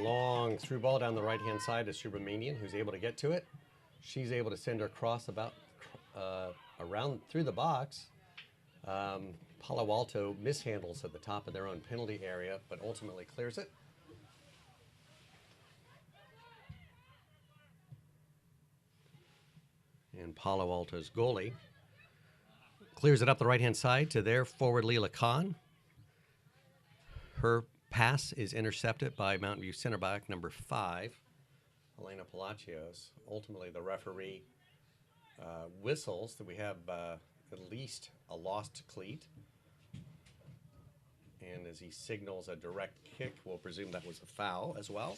Long through ball down the right-hand side to Subramanian, who's able to get to it. She's able to send her cross about around through the box. Palo Alto mishandles at the top of their own penalty area, but ultimately clears it. And Palo Alto's goalie clears it up the right-hand side to their forward, Leela Khan. Her pass is intercepted by Mountain View center back number 5, Elena Palacios. Ultimately, the referee whistles that we have at least a lost cleat. And as he signals a direct kick, we'll presume that was a foul as well.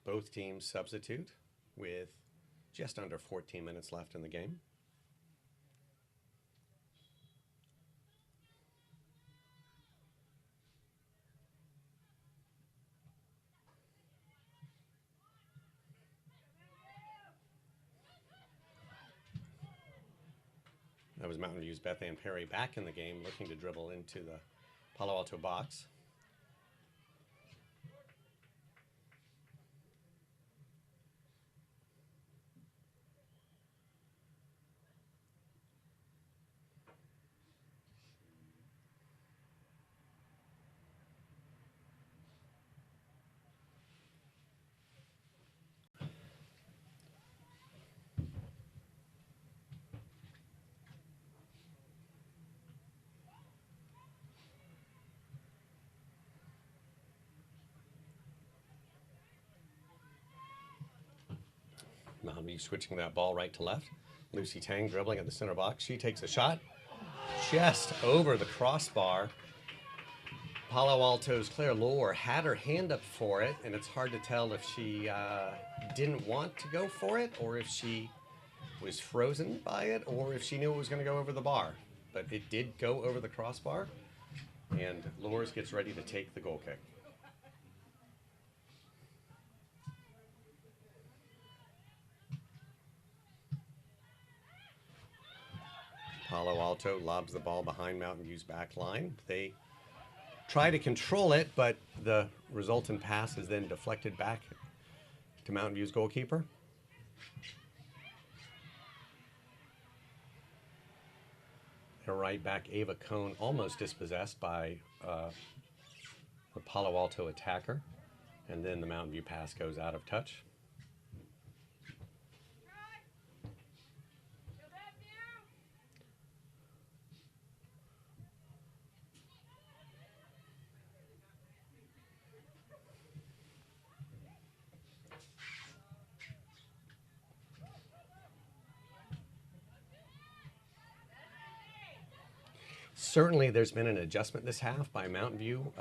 Both teams substitute with just under 14 minutes left in the game. That was Mountain View's Beth Ann Perry back in the game, looking to dribble into the Palo Alto box. Mountain View switching that ball right to left. Lucy Tang dribbling at the center box. She takes a shot just over the crossbar. Palo Alto's Claire Lohr had her hand up for it, and it's hard to tell if she didn't want to go for it or if she was frozen by it or if she knew it was going to go over the bar. But it did go over the crossbar, and Lohr gets ready to take the goal kick. Palo Alto lobs the ball behind Mountain View's back line. They try to control it, but the resultant pass is then deflected back to Mountain View's goalkeeper. Their right back, Ava Cohn, almost dispossessed by the Palo Alto attacker. And then the Mountain View pass goes out of touch. Certainly there's been an adjustment this half by Mountain View,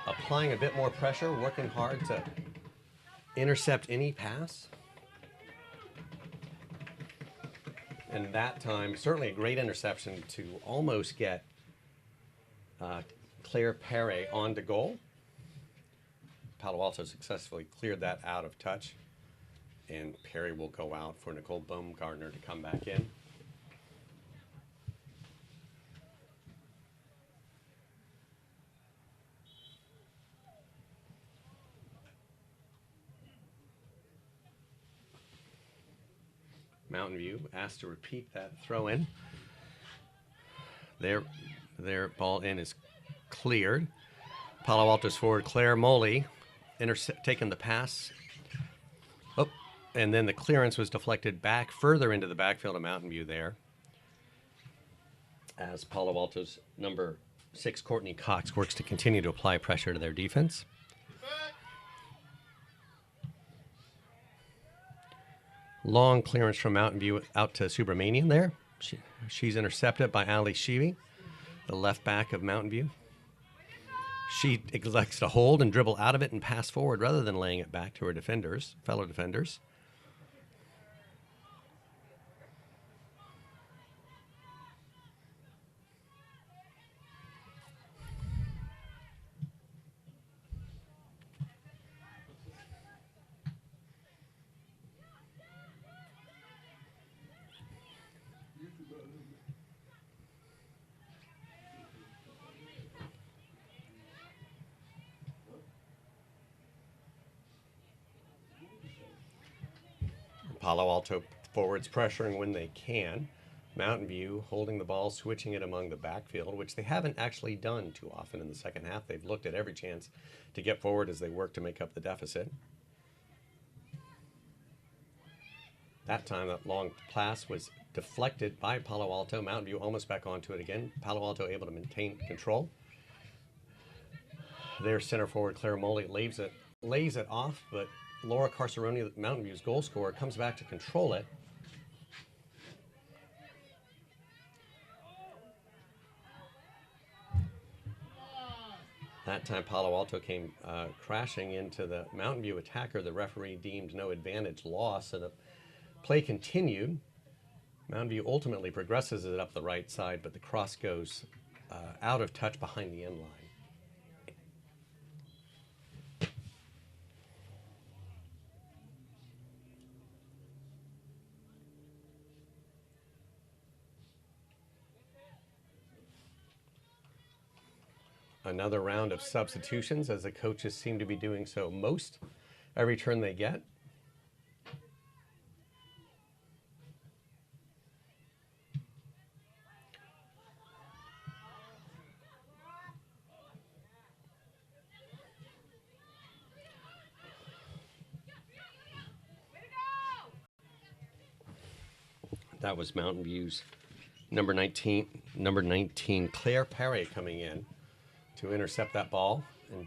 applying a bit more pressure, working hard to intercept any pass. And that time, certainly a great interception to almost get Claire Perry onto goal. Palo Alto successfully cleared that out of touch, and Perry will go out for Nicole Baumgartner to come back in. Mountain View asked to repeat that throw in. Their ball in is cleared. Palo Alto's forward Claire Moley taking the pass. Oh, and then the clearance was deflected back further into the backfield of Mountain View there, as Palo Alto's number 6 Courtney Cox works to continue to apply pressure to their defense. Long clearance from Mountain View out to Subramanian there. She's intercepted by Ali Shivi, the left back of Mountain View. She elects to hold and dribble out of it and pass forward rather than laying it back to her defenders, fellow defenders. Palo Alto forwards pressuring when they can. Mountain View holding the ball, switching it among the backfield, which they haven't actually done too often in the second half. They've looked at every chance to get forward as they work to make up the deficit. That time, that long pass was deflected by Palo Alto. Mountain View almost back onto it again. Palo Alto able to maintain control. Their center forward, Claire Moley, lays it off, but Laura Carceroni, Mountain View's goal scorer, comes back to control it. That time, Palo Alto came crashing into the Mountain View attacker. The referee deemed no advantage loss, and the play continued. Mountain View ultimately progresses it up the right side, but the cross goes out of touch behind the end line. Another round of substitutions, as the coaches seem to be doing so most every turn they get. That was Mountain View's number 19, Claire Perry, coming in to intercept that ball. And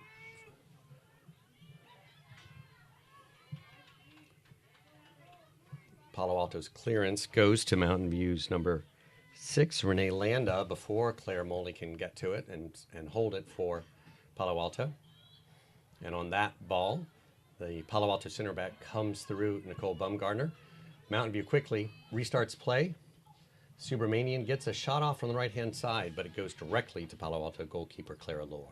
Palo Alto's clearance goes to Mountain View's number 6, Renee Landa, before Claire Moley can get to it and hold it for Palo Alto. And on that ball, the Palo Alto center back comes through Nicole Bumgardner. Mountain View quickly restarts play. Subramanian gets a shot off from the right-hand side, but it goes directly to Palo Alto goalkeeper Clara Lohr.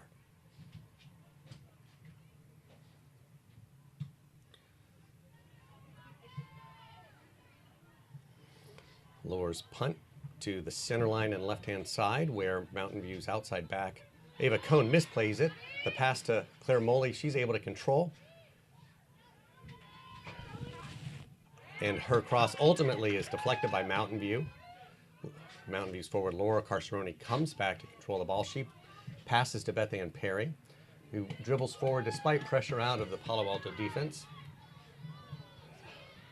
Lohr's punt to the center line and left-hand side, where Mountain View's outside back Ava Cohn misplays it. The pass to Claire Moley, she's able to control. And her cross ultimately is deflected by Mountain View. Mountain View's forward, Laura Carceroni, comes back to control the ball. She passes to Beth Ann Perry, who dribbles forward despite pressure out of the Palo Alto defense.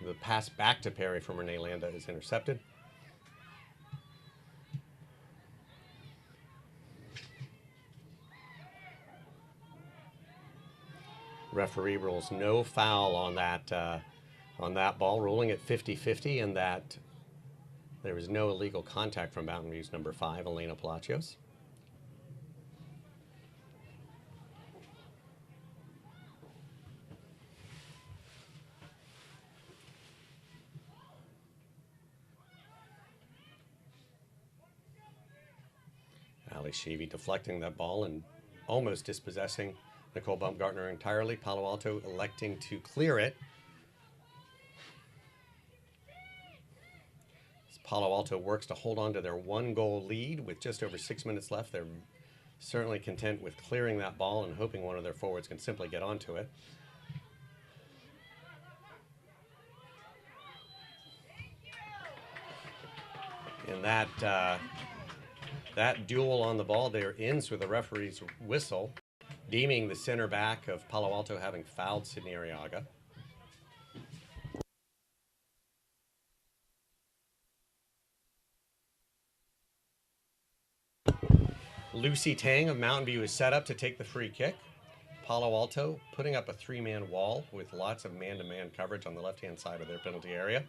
The pass back to Perry from Renee Landa is intercepted. Referee rules no foul on that ball, ruling it 50-50, and that there was no illegal contact from Mountain View's number 5, Elena Palacios. Ali Sheevy deflecting that ball and almost dispossessing Nicole Bumgartner entirely. Palo Alto electing to clear it. As Palo Alto works to hold on to their 1-goal lead with just over 6 minutes left. They're certainly content with clearing that ball and hoping one of their forwards can simply get onto it. And that duel on the ball there ends with the referee's whistle, deeming the center back of Palo Alto having fouled Sydney Arriaga. Lucy Tang of Mountain View is set up to take the free kick. Palo Alto putting up a 3-man wall with lots of man-to-man coverage on the left-hand side of their penalty area.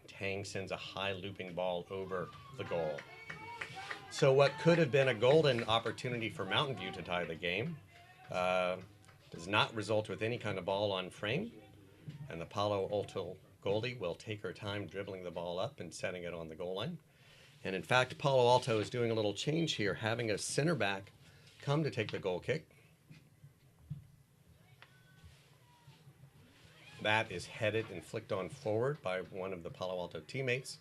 Tang sends a high looping ball over the goal. So what could have been a golden opportunity for Mountain View to tie the game does not result with any kind of ball on frame. And the Palo Alto goalie will take her time dribbling the ball up and setting it on the goal line. And in fact, Palo Alto is doing a little change here, having a center back come to take the goal kick. That is headed and flicked on forward by one of the Palo Alto teammates,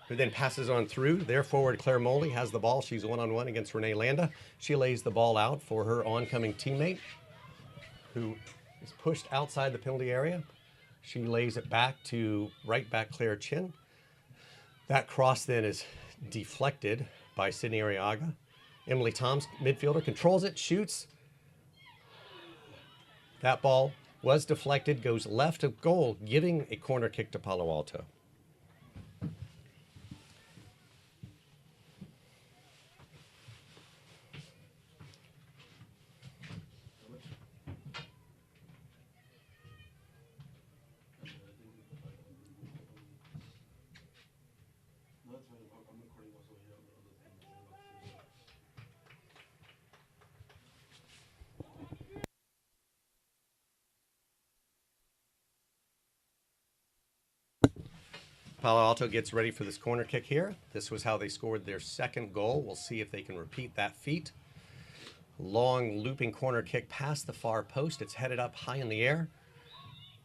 who then passes on through. Their forward, Claire Moley, has the ball. She's one-on-one against Renee Landa. She lays the ball out for her oncoming teammate, who is pushed outside the penalty area. She lays it back to right back clear chin. That cross then is deflected by Sydney Arriaga. Emily Toms, midfielder, controls it, shoots. That ball was deflected, goes left of goal, giving a corner kick to Palo Alto. Palo Alto gets ready for this corner kick here. This was how they scored their second goal. We'll see if they can repeat that feat. Long looping corner kick past the far post. It's headed up high in the air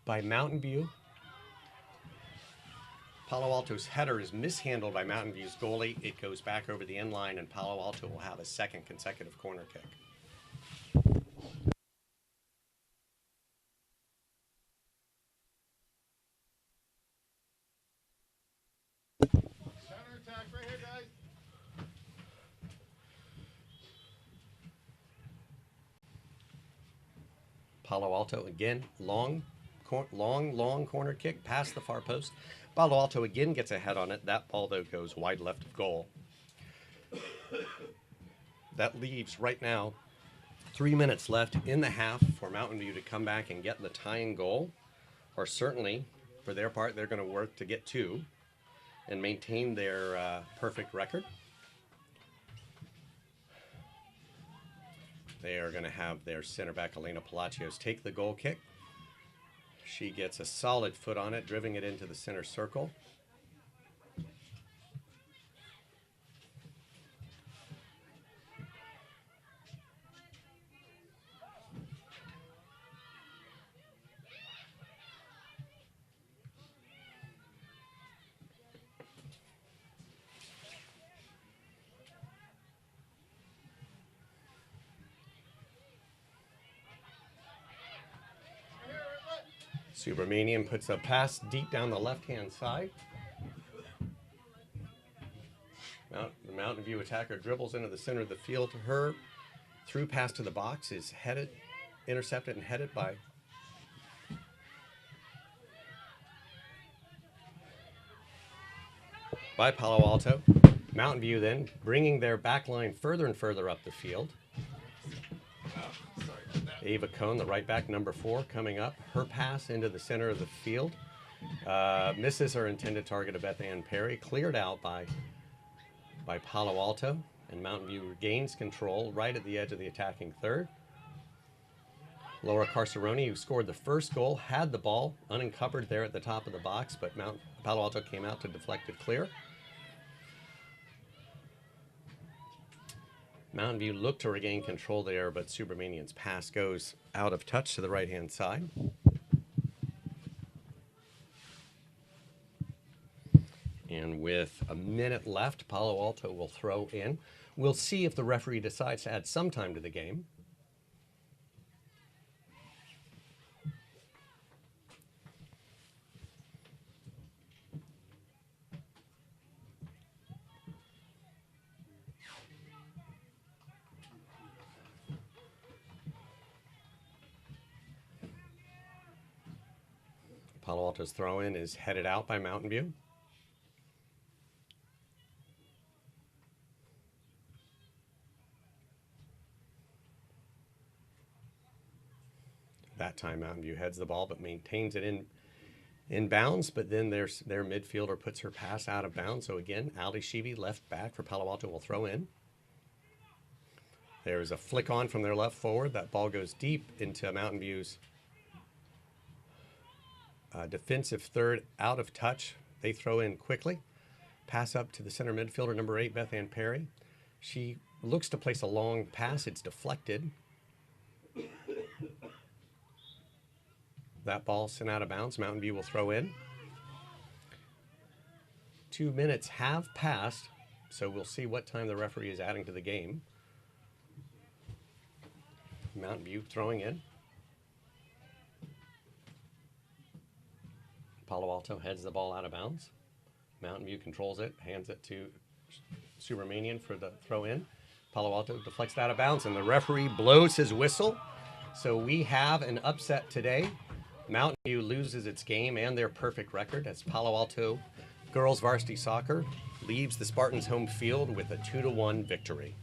by Mountain View. Palo Alto's header is mishandled by Mountain View's goalie. It goes back over the end line, and Palo Alto will have a second consecutive corner kick. Counterattack right here, guys. Palo Alto again, long corner kick past the far post. Palo Alto again gets a head on it. That ball, though, goes wide left of goal. That leaves right now 3 minutes left in the half for Mountain View to come back and get the tying goal. Or certainly, for their part, they're going to work to get two and maintain their perfect record. They are going to have their center back, Elena Palacios, take the goal kick. She gets a solid foot on it, driving it into the center circle. Subramanian puts a pass deep down the left-hand side. The Mountain View attacker dribbles into the center of the field. Her through pass to the box is intercepted and headed by Palo Alto. Mountain View then bringing their back line further and further up the field. Ava Cohn, the right back, number 4, coming up. Her pass into the center of the field misses her intended target of Beth Ann Perry, cleared out by Palo Alto, and Mountain View regains control right at the edge of the attacking third. Laura Carceroni, who scored the first goal, had the ball unencumbered there at the top of the box, but Palo Alto came out to deflect it clear. Mountain View looked to regain control there, but Subramanian's pass goes out of touch to the right-hand side. And with a minute left, Palo Alto will throw in. We'll see if the referee decides to add some time to the game. Palo Alto's throw-in is headed out by Mountain View. That time Mountain View heads the ball but maintains it in bounds, but then their midfielder puts her pass out of bounds. So again, Ali Shivi, left back for Palo Alto, will throw in. There's a flick on from their left forward. That ball goes deep into Mountain View's defensive third, out of touch. They throw in quickly. Pass up to the center midfielder, number 8, Beth Ann Perry. She looks to place a long pass. It's deflected. That ball sent out of bounds. Mountain View will throw in. 2 minutes have passed, so we'll see what time the referee is adding to the game. Mountain View throwing in. Palo Alto heads the ball out of bounds. Mountain View controls it, hands it to Subramanian for the throw in. Palo Alto deflects it out of bounds, and the referee blows his whistle. So we have an upset today. Mountain View loses its game and their perfect record as Palo Alto girls varsity soccer leaves the Spartans home field with a 2-1 victory.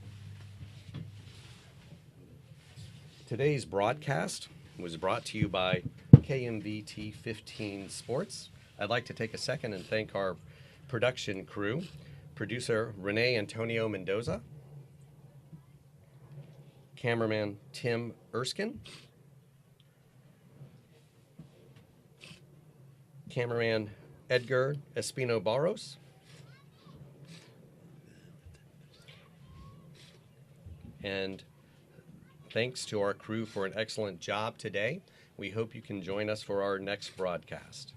Today's broadcast was brought to you by KMVT15 Sports. I'd like to take a second and thank our production crew, producer Renee Antonio Mendoza, cameraman Tim Erskine, cameraman Edgar Espino Barros, and thanks to our crew for an excellent job today. We hope you can join us for our next broadcast.